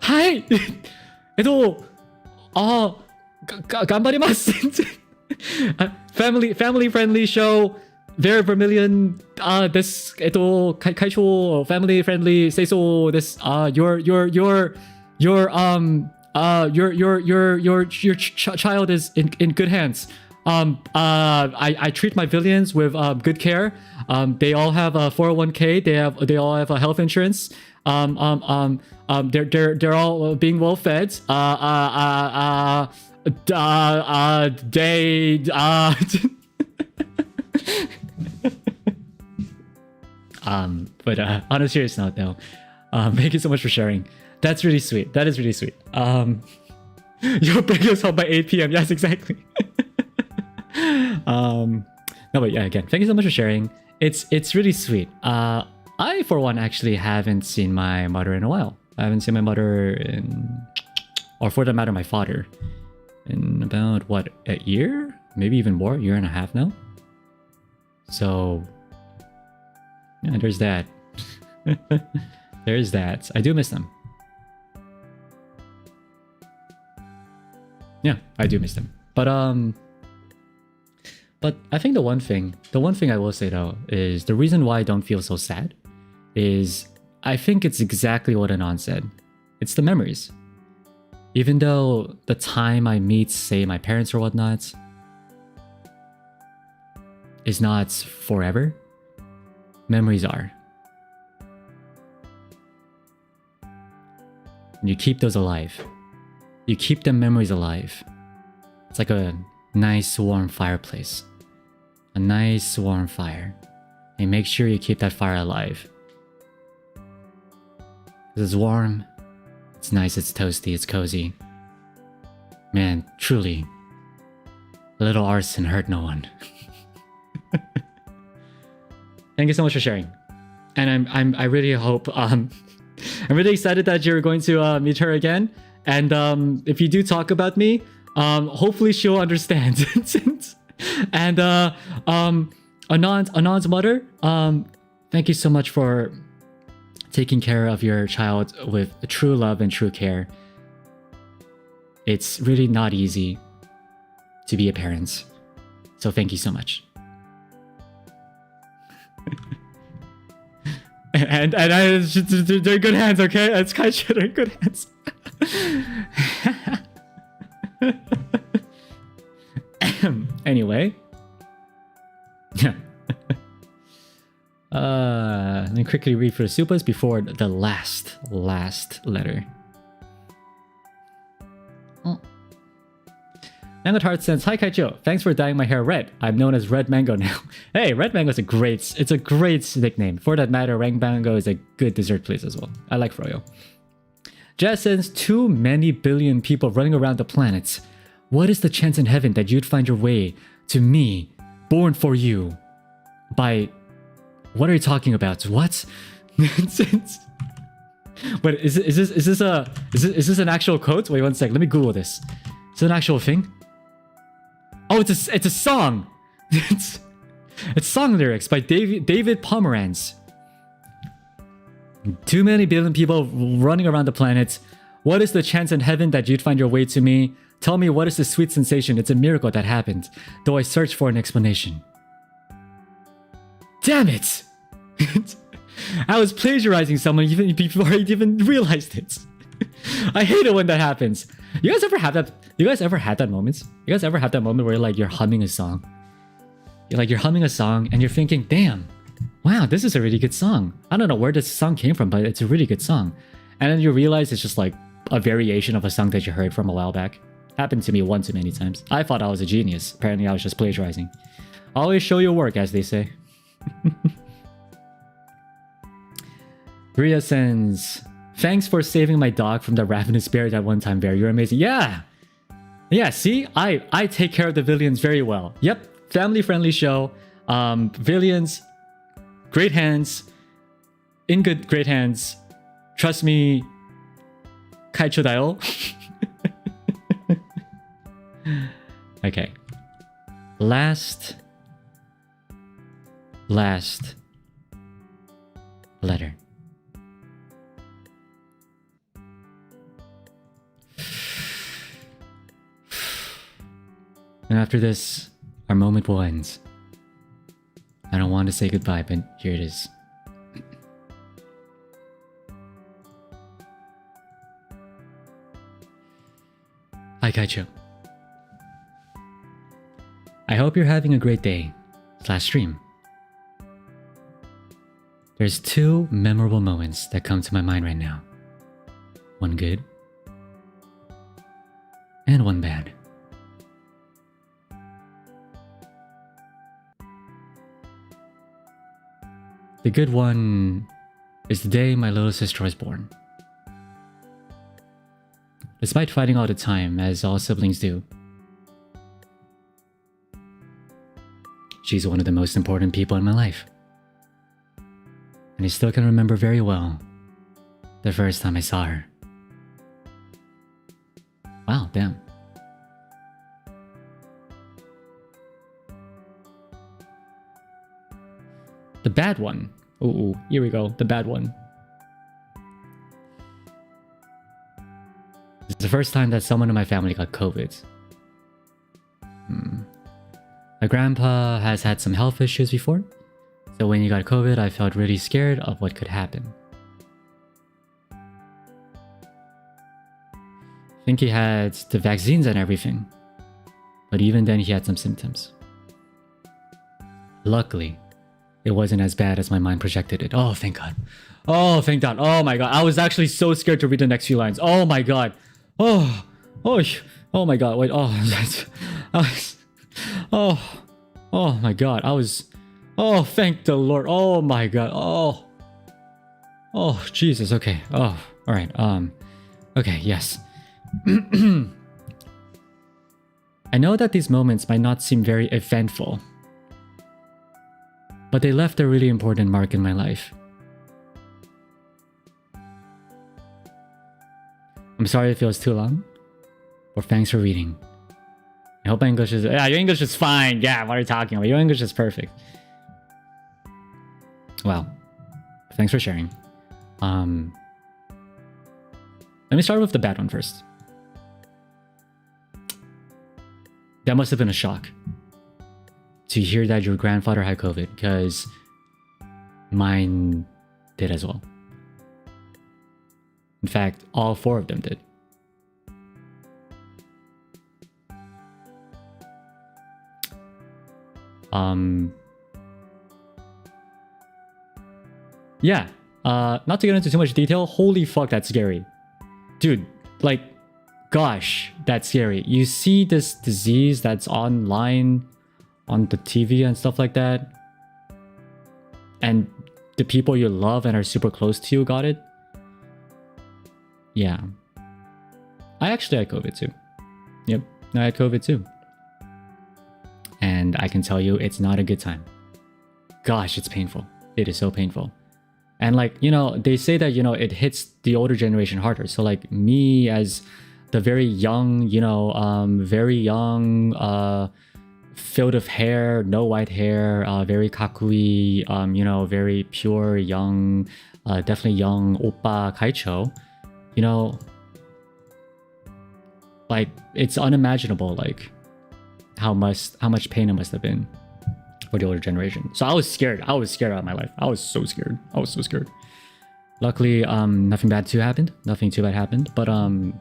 Hi! 頑張ります family friendly show, very Vermillion, this 会長 family friendly 清掃です your child is in good hands. I treat my Villions with good care. They all have a 401k. They all have a health insurance. They're all being well fed. But on a serious note though, thank you so much for sharing. That's really sweet. That is really sweet. Your break is home by 8 p.m. Yes, exactly. No, but yeah, again, thank you so much for sharing. It's really sweet. I, for one, actually haven't seen my mother in a while. I haven't seen my mother in, or for that matter, my father, in about, what, a year? Maybe even more, year and a half now. So, yeah, there's that. There's that. I do miss them. Yeah, I do miss them. But I think the one thing I will say though is the reason why I don't feel so sad is I think it's exactly what Anon said. It's the memories. Even though the time I meet, say, my parents or whatnot is not forever, memories are. And you keep those alive. You keep them memories alive. It's like a nice warm fireplace. A nice warm fire. And make sure you keep that fire alive. Because it's warm, it's nice, it's toasty, it's cozy. Man, truly, a little arson hurt no one. Thank you so much for sharing. And I really hope I'm really excited that you're going to meet her again. And if you do talk about me, hopefully she'll understand. And Anand's mother, thank you so much for taking care of your child with true love and true care. It's really not easy to be a parent. So thank you so much. and they're in good hands, okay? It's kind of they're in good hands. Anyway. Let me quickly read for the supers before the last letter. Mango Heart sends, "Hi Kaicho, thanks for dyeing my hair red. I'm known as Red Mango now." Hey, Red Mango is it's a great nickname. For that matter, Red Mango is a good dessert place as well. I like froyo. Jazz sends, "Too many billion people running around the planet. What is the chance in heaven that you'd find your way to me, born for you, by..." What are you talking about? What? But is this an actual quote? Wait one sec. Let me Google this. Is it an actual thing? Oh, it's a song. It's song lyrics by David Pomeranz. Too many billion people running around the planet. What is the chance in heaven that you'd find your way to me? Tell me, what is the sweet sensation? It's a miracle that happened, though I search for an explanation. Damn it! I was plagiarizing someone even before I even realized it. I hate it when that happens. You guys ever have that? You guys ever had that moment? You guys ever had that moment where like you're humming a song? You're humming a song and you're thinking, damn, wow, this is a really good song. I don't know where this song came from, but it's a really good song. And then you realize it's just like a variation of a song that you heard from a while back. Happened to me one too many times. I thought I was a genius. Apparently I was just plagiarizing. Always show your work, as they say. Ria sends, "Thanks for saving my dog from the ravenous bear that one time, Bear. You're amazing." Yeah, see, I take care of the Villions very well. Yep, family-friendly show. Villions, great hands. In great hands. Trust me, Kaicho dayo. Okay. Last letter. And after this, our moment will end. I don't want to say goodbye, but here it is. Hi Kaicho. I hope you're having a great day / stream. There's two memorable moments that come to my mind right now. One good and one bad. The good one is the day my little sister was born. Despite fighting all the time, as all siblings do, she's one of the most important people in my life. And I still can remember very well the first time I saw her. Wow, damn. The bad one. Ooh, here we go. The bad one. It's the first time that someone in my family got COVID. My grandpa has had some health issues before, so when he got COVID, I felt really scared of what could happen. I think he had the vaccines and everything, but even then he had some symptoms. Luckily, it wasn't as bad as my mind projected it. Oh, thank God. Oh, thank God. Oh my God. I was actually so scared to read the next few lines. Oh my God. Oh, oh, oh my God. Wait. Oh, oh my God. Oh, thank the Lord. Oh my God. Oh, Jesus. Okay. Oh, all right. Okay. Yes. I know that these moments might not seem very eventful, but they left a really important mark in my life. I'm sorry it feels too long, but thanks for reading. I hope my English is... Yeah, your English is fine. Yeah, what are you talking about? Your English is perfect. Well, thanks for sharing. Let me start with the bad one first. That must have been a shock to hear that your grandfather had COVID, because mine did as well. In fact, all 4 of them did. Yeah. Not to get into too much detail, holy fuck, that's scary. Dude, like, gosh, that's scary. You see this disease that's online on the TV and stuff like that, and the people you love and are super close to you got it. Yeah. I actually had COVID too. Yep, I had COVID too. And I can tell you, it's not a good time. Gosh, it's painful. It is so painful. And like, you know, they say that, you know, it hits the older generation harder. So like me as the very young, you know, field of hair, no white hair, very kakui, you know, very pure, young, definitely young oppa kaicho, you know, like it's unimaginable, like how much pain it must have been for the older generation. So I was scared. I was scared out of my life. I was so scared. I was so scared. Luckily, nothing bad too happened. Nothing too bad happened. But I'm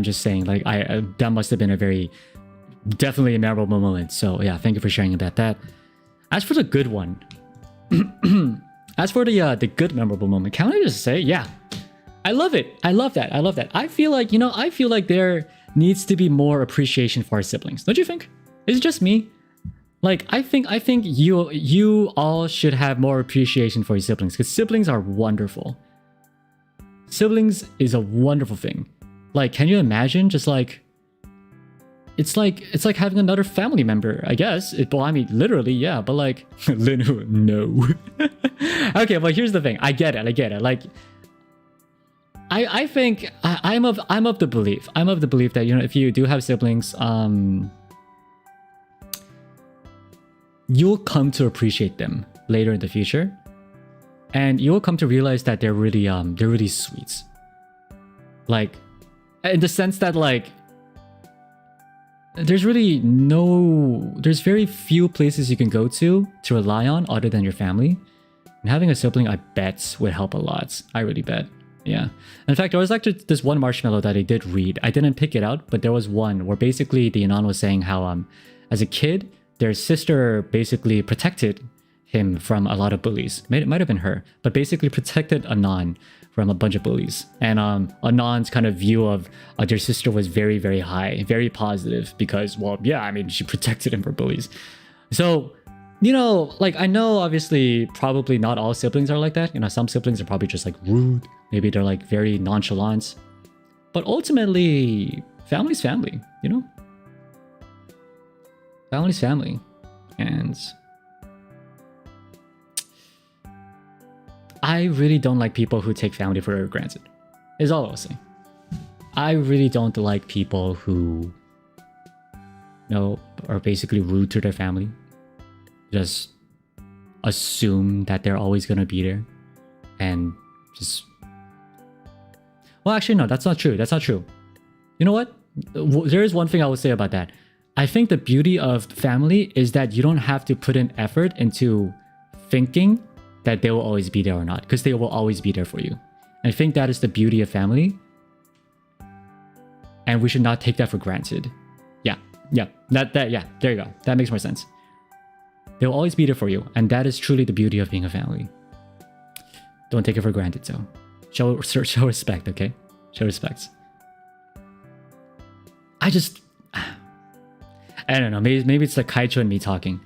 just saying, like, that must have been a very, definitely a memorable moment. So yeah, thank you for sharing about that. As for the good one, as for the good memorable moment, can I just say, yeah, I love it. I love that. I love that. I feel like, you know, I feel like there needs to be more appreciation for our siblings. Don't you think? Is it just me? Like, I think you all should have more appreciation for your siblings, because siblings are wonderful. Siblings is a wonderful thing. Like, can you imagine just like, it's like having another family member, I guess. Well, I mean, literally, yeah, but like, no. Okay, but here's the thing. I get it. Like, I think I'm of the belief that, you know, if you do have siblings, you'll come to appreciate them later in the future, and you'll come to realize that they're really sweet. Like, in the sense that, like, there's very few places you can go to rely on other than your family. And having a sibling, I bet, would help a lot. I really bet. Yeah. In fact, there was actually this one marshmallow that I did read. I didn't pick it out, but there was one where basically the Anon was saying how as a kid, their sister basically protected him from a lot of bullies. It might have been her, but basically protected Anon from a bunch of bullies. And Anon's kind of view of their sister was very, very high, very positive, because, well, yeah, I mean, she protected him from bullies. So, you know, like, I know obviously probably not all siblings are like that. You know, some siblings are probably just like rude. Maybe they're like very nonchalant. But ultimately, family's family, you know? Family's family. And I really don't like people who take family for granted, is all I'll say. I really don't like people who, you know, are basically rude to their family. Just assume that they're always going to be there. And just... Well, actually, no, that's not true. That's not true. You know what? There is one thing I would say about that. I think the beauty of family is that you don't have to put in effort into thinking that they will always be there or not, because they will always be there for you. And I think that is the beauty of family. And we should not take that for granted. Yeah, there you go. That makes more sense. They'll always be there for you, and that is truly the beauty of being a family. Don't take it for granted, so show respect, okay? Show respect. I don't know, maybe it's the Kaicho and me talking.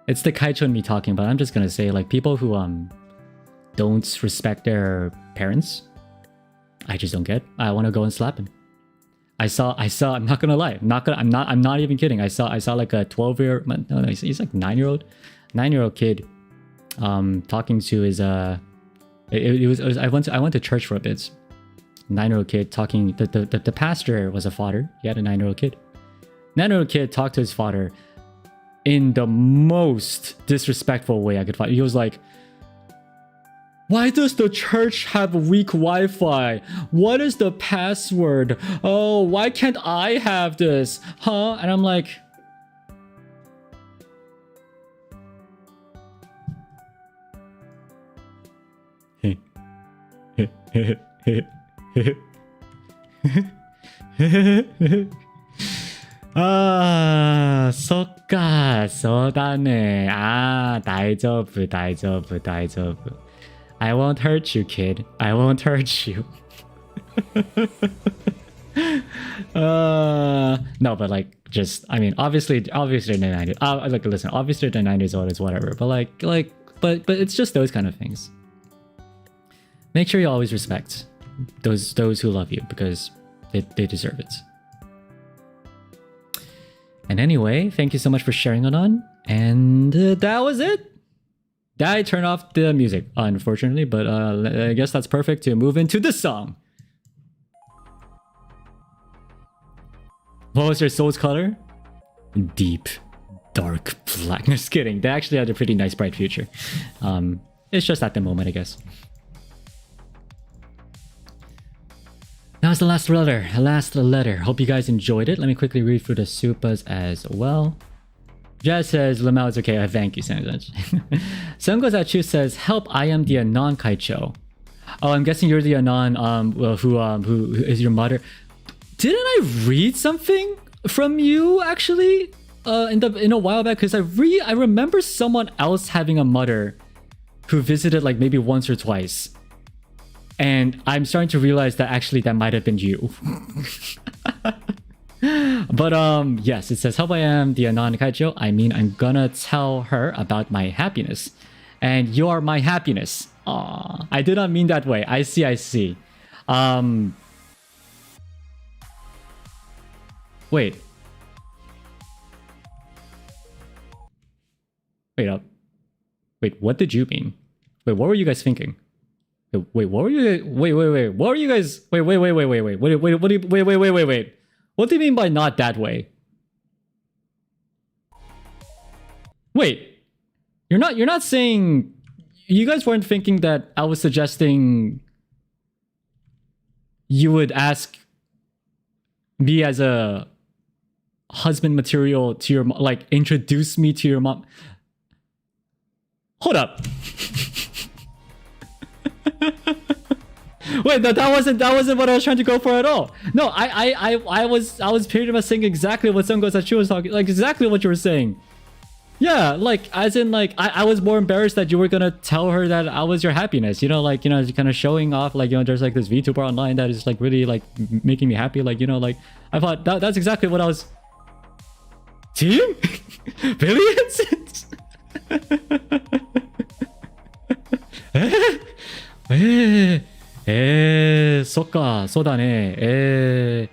It's the Kaicho and me talking, but I'm just gonna say, like, people who don't respect their parents, I just don't get. I want to go and slap him. I saw. I'm not gonna lie. I'm not even kidding. I saw like a 12-year. No, he's like 9-year-old kid, talking to his It was I went to church for a bit. 9-year-old kid talking. The pastor was a father. He had a 9-year-old kid. 9-year-old kid talked to his father in the most disrespectful way I could find. He was like, "Why does the church have weak Wi-Fi? What is the password? Oh, why can't I have this? Huh?" And I'm like, ah, そっか、そうだね。Ah, 大丈夫。I won't hurt you, kid. I won't hurt you. No, but like, just, I mean, obviously they're 90s. Like, listen, obviously they're 90s old is whatever. But but it's just those kind of things. Make sure you always respect those who love you, because they deserve it. And anyway, thank you so much for sharing it on. And that was it. I turned off the music, unfortunately, but I guess that's perfect to move into this song. What was your soul's color? Deep, dark black. Just kidding. They actually had a pretty nice, bright future. It's just at the moment, I guess. That was the last letter. Hope you guys enjoyed it. Let me quickly read through the supas as well. Jazz says, Lamau is okay. Thank you, Sanjay. Sungozachu says, help, I am the Anon Kaicho. Oh, I'm guessing you're the Anon who is your mother. Didn't I read something from you, actually? In a while back? Because I remember someone else having a mother who visited like maybe once or twice. And I'm starting to realize that actually that might have been you. But yes, it says, help, I am the Anon Kaicho. I mean, I'm gonna tell her about my happiness. And you're my happiness. Aww, I did not mean that way. I see. Wait. Wait up. Wait, what did you mean? Wait, what were you guys thinking? Wait, what were you? Wait. What were you guys? Wait. What do you? Wait. What do you mean by not that way? Wait, you're not saying. You guys weren't thinking that I was suggesting you would ask me as a husband material to your, like, introduce me to your mom. Hold up. Wait, no, that wasn't what I was trying to go for at all. No, I was pretty much saying exactly what Sungozachu was talking, like exactly what you were saying. Yeah, like, as in, like, I was more embarrassed that you were gonna tell her that I was your happiness, you know, like, you know, kind of showing off, like, you know, there's like this VTuber online that is like really like making me happy, like, you know, like, I thought that's exactly what I was. Team? Villions?そっか、そうだね。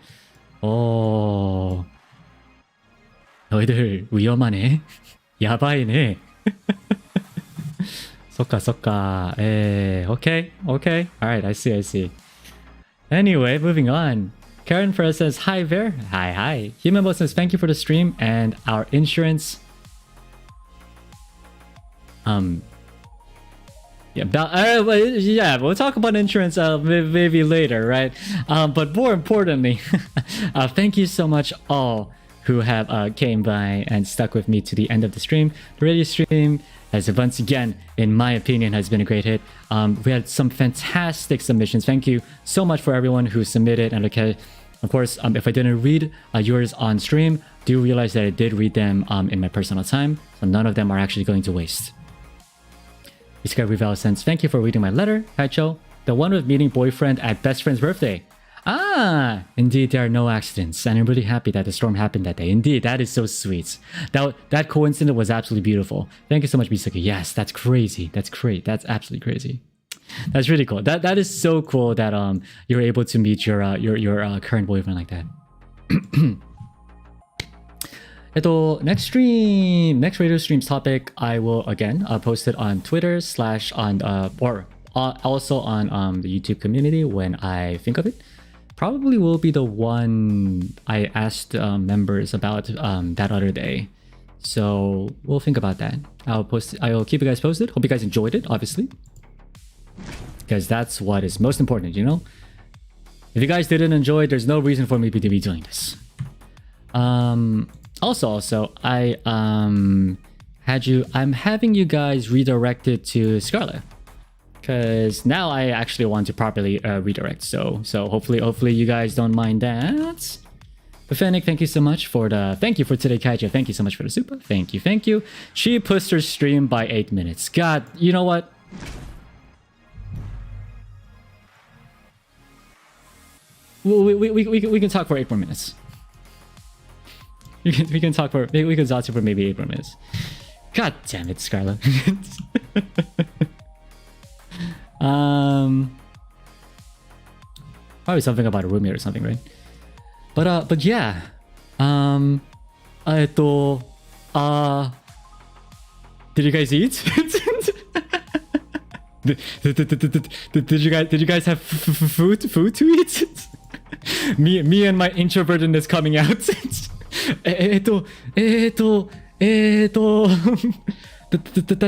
너희들 위험하네. やばいね. そっか. Okay. Alright, I see. Anyway, moving on. Karen Perez says, hi there. Hi. Himebo says, thank you for the stream and our insurance. Yeah, we'll talk about insurance maybe later, right? But more importantly, thank you so much all who have came by and stuck with me to the end of the stream. The radio stream has once again, in my opinion, has been a great hit. We had some fantastic submissions. Thank you so much for everyone who submitted and Of course, if I didn't read yours on stream, do realize that I did read them in my personal time, so none of them are actually going to waste. Misc Reval sends, thank you for reading my letter, Kaicho. The one with meeting boyfriend at best friend's birthday. Ah, indeed, there are no accidents, and I'm really happy that the storm happened that day. Indeed, that is so sweet. That coincidence was absolutely beautiful. Thank you so much, Misaki. Yes, that's crazy. That's great. That's absolutely crazy. That's really cool. That is so cool that you're able to meet your current boyfriend like that. Next radio streams topic, I will again post it on Twitter also on the YouTube community when I think of it. Probably will be the one I asked members about that other day. So we'll think about that. I'll keep you guys posted. Hope you guys enjoyed it, obviously, because that's what is most important, you know. If you guys didn't enjoy it, there's no reason for me to be doing this. Also, I'm having you guys redirected to Scarlet, because now I actually want to properly redirect. So hopefully you guys don't mind that. Fennec, thank you so much for the thank you for today, Kaija. Thank you so much for the super. Thank you. She pushed her stream by 8 minutes. God, you know what? We can talk for 8 more minutes. We can talk for maybe 8 more minutes. God damn it, Scarlet. Probably something about a roommate or something, right? But yeah. Did you guys eat? Did you guys have food to eat? me and my introvertedness coming out.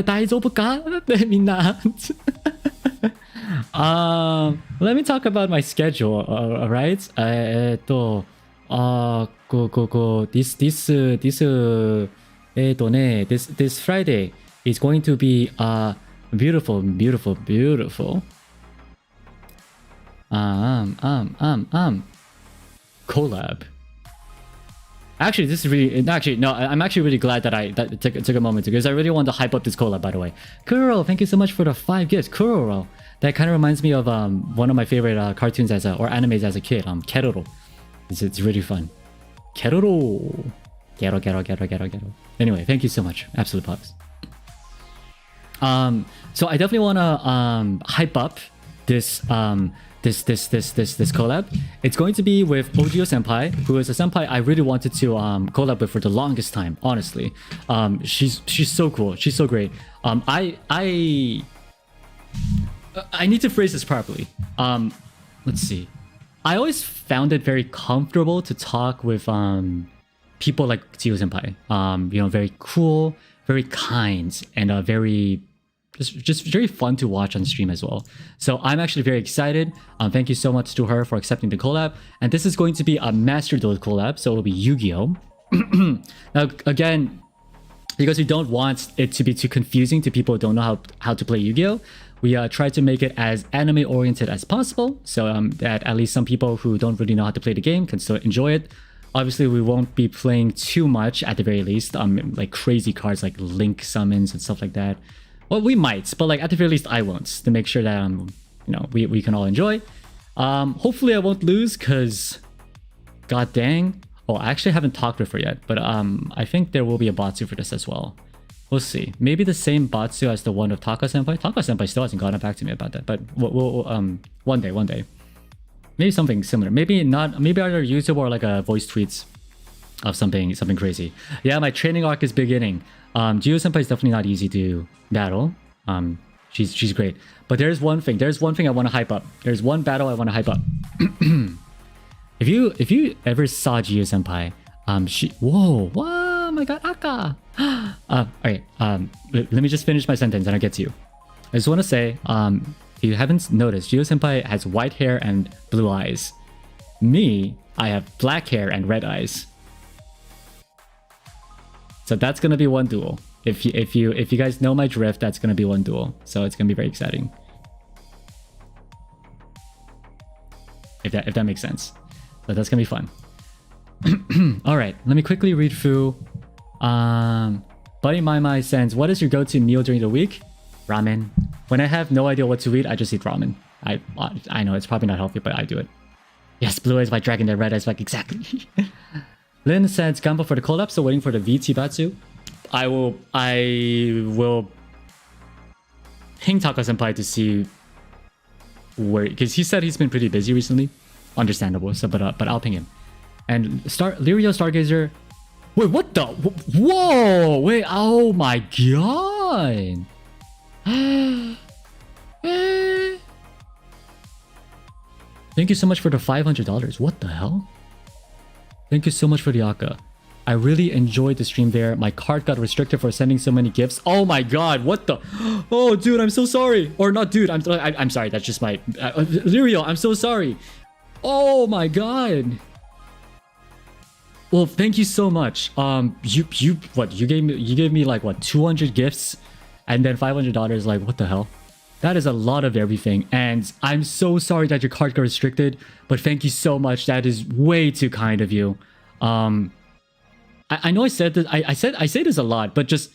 大丈夫かみんな let me talk about my schedule, alright? This Friday is going to be beautiful collab. Actually, this is really no. I'm actually really glad that I took a moment to, because I really want to hype up this collab. By the way, Kuro, thank you so much for the 5 gifts. Kuro, that kind of reminds me of one of my favorite cartoons or animes as a kid. Keroro. It's really fun. Keroro. Gero. Anyway, thank you so much. Absolute pops. So I definitely want to hype up this collab. It's going to be with Odio Senpai, who is a senpai I really wanted to collab with for the longest time, honestly. She's so cool. She's so great. I need to phrase this properly. Let's see. I always found it very comfortable to talk with people like Odio Senpai. You know, very cool, very kind, and very just very fun to watch on stream as well. So I'm actually very excited. Thank you so much to her for accepting the collab. And this is going to be a Master Duel collab, so it'll be Yu-Gi-Oh! Now, again, because we don't want it to be too confusing to people who don't know how to play Yu-Gi-Oh! We try to make it as anime-oriented as possible, so that at least some people who don't really know how to play the game can still enjoy it. Obviously, we won't be playing too much, at the very least, like crazy cards like Link summons and stuff like that. Well, we might, but like at the very least, I won't, to make sure that you know, we can all enjoy. Hopefully, I won't lose, cause, god dang. Oh, I actually haven't talked with her yet, but I think there will be a Batsu for this as well. We'll see. Maybe the same Batsu as the one of Taka Senpai. Taka Senpai still hasn't gotten back to me about that, but we'll one day. Maybe something similar. Maybe not. Maybe either YouTube or like a voice tweets of something crazy. Yeah, my training arc is beginning. Gio Senpai is definitely not easy to battle. She's great. But there's one thing I want to hype up. There's one battle I want to hype up. If you ever saw Gio Senpai, whoa, my god, Aka. Alright, let me just finish my sentence and I'll get to you. I just want to say, if you haven't noticed, Gio Senpai has white hair and blue eyes. Me, I have black hair and red eyes. So that's gonna be one duel. If you guys know my drift, that's gonna be one duel. So it's gonna be very exciting. If that makes sense. but that's gonna be fun. All right, let me quickly read through. Buddy My sends, what is your go-to meal during the week? Ramen. When I have no idea what to eat, I just eat ramen. I know it's probably not healthy, but I do it. Yes, blue eyes white dragon, there, red eyes black, exactly. Lynn says, Gambo for the collab, still waiting for the VT Batsu. I will ping Taka-senpai to see where, because he said he's been pretty busy recently. Understandable, so but I'll ping him. And Lirio Stargazer. Wait, what the? Whoa! Wait, oh my god! Thank you so much for the $500. What the hell? Thank you so much for the Aka. I really enjoyed the stream there. My card got restricted for sending so many gifts. Oh my god, what the? Oh, dude, I'm so sorry. Or not, dude, I'm sorry. That's just my... Lirio, I'm so sorry. Oh my god. Well, thank you so much. You gave me like what, 200 gifts and then $500. Like, what the hell? That is a lot of everything, and I'm so sorry that your card got restricted. But thank you so much. That is way too kind of you. I know I said that I say this a lot, but just,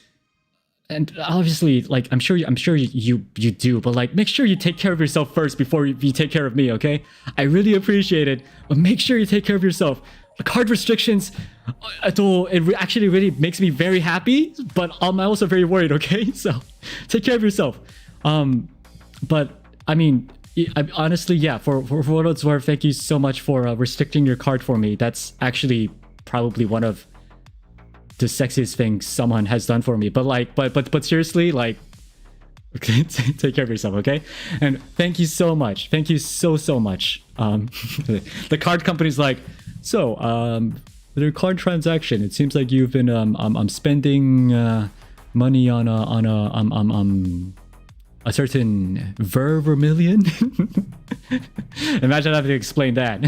and obviously, like, I'm sure you do, but like, make sure you take care of yourself first before you take care of me, okay? I really appreciate it, but make sure you take care of yourself. The card restrictions, it actually really makes me very happy, but I'm also very worried, okay? So take care of yourself. But I mean, honestly, yeah, for what it's worth, thank you so much for restricting your card for me. That's actually probably one of the sexiest things someone has done for me. But like, but seriously, like, okay, take care of yourself, okay? And thank you so much. Thank you so much. The card company's like, so the card transaction, it seems like you've been spending money on a certain Vermillion. Imagine having to explain that.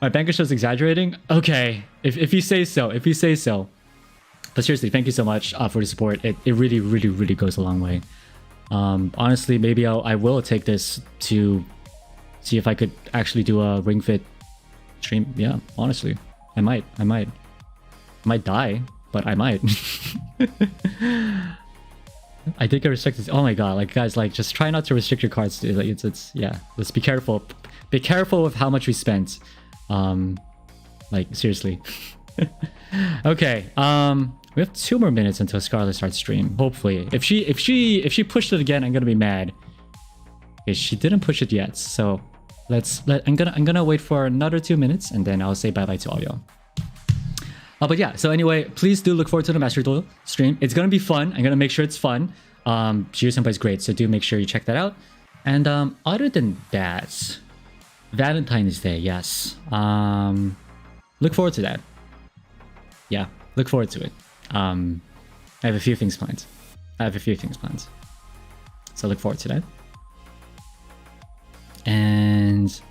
My banker show's exaggerating. Okay, if you say so, But seriously, thank you so much for the support. It really goes a long way. Honestly, maybe I will take this to see if I could actually do a Ring Fit stream. Yeah, honestly, I might die, but I might. I did get restricted. Oh my god, like, guys, like, just try not to restrict your cards. Like, it's yeah, let's be careful. Be careful with how much we spent. Like, seriously. Okay, we have 2 more minutes until Scarlet starts stream. Hopefully, if she pushed it again, I'm gonna be mad. Okay, she didn't push it yet, so I'm gonna wait for another 2 minutes, and then I'll say bye bye to all y'all. But yeah, so anyway, please do look forward to the Master Duel stream. It's gonna be fun. I'm gonna make sure it's fun. Jiu-Senpai is great, so do make sure you check that out. And other than that, Valentine's Day, yes. Look forward to that. Yeah, look forward to it. I have a few things planned. So look forward to that. And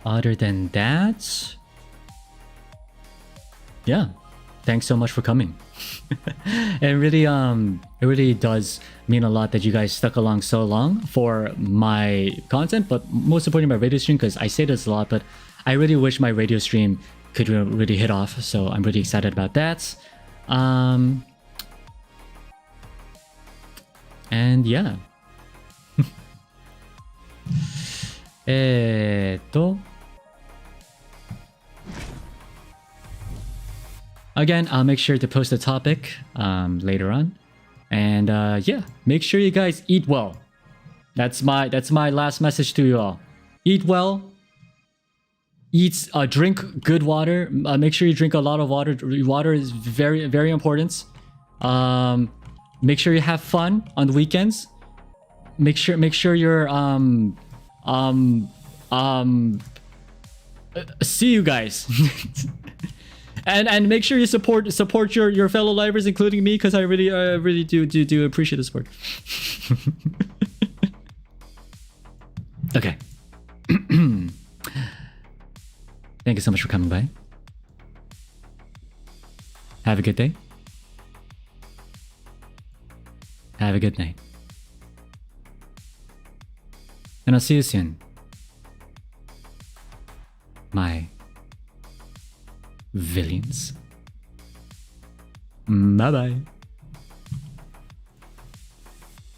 other than that, yeah, thanks so much for coming. It really does mean a lot that you guys stuck along so long for my content, but most importantly my radio stream, because I say this a lot, but I really wish my radio stream could really hit off, so I'm really excited about that. And yeah. Again, I'll make sure to post a topic later on. And yeah, make sure you guys eat well. That's my last message to you all. Eat well. Drink good water. Make sure you drink a lot of water. Water is very important. Make sure you have fun on the weekends. Make sure you're see you guys. And make sure you support your fellow livers, including me, because I really do appreciate the support. Okay. Thank you so much for coming by. Have a good day. Have a good night. And I'll see you soon. My Villions. Bye bye.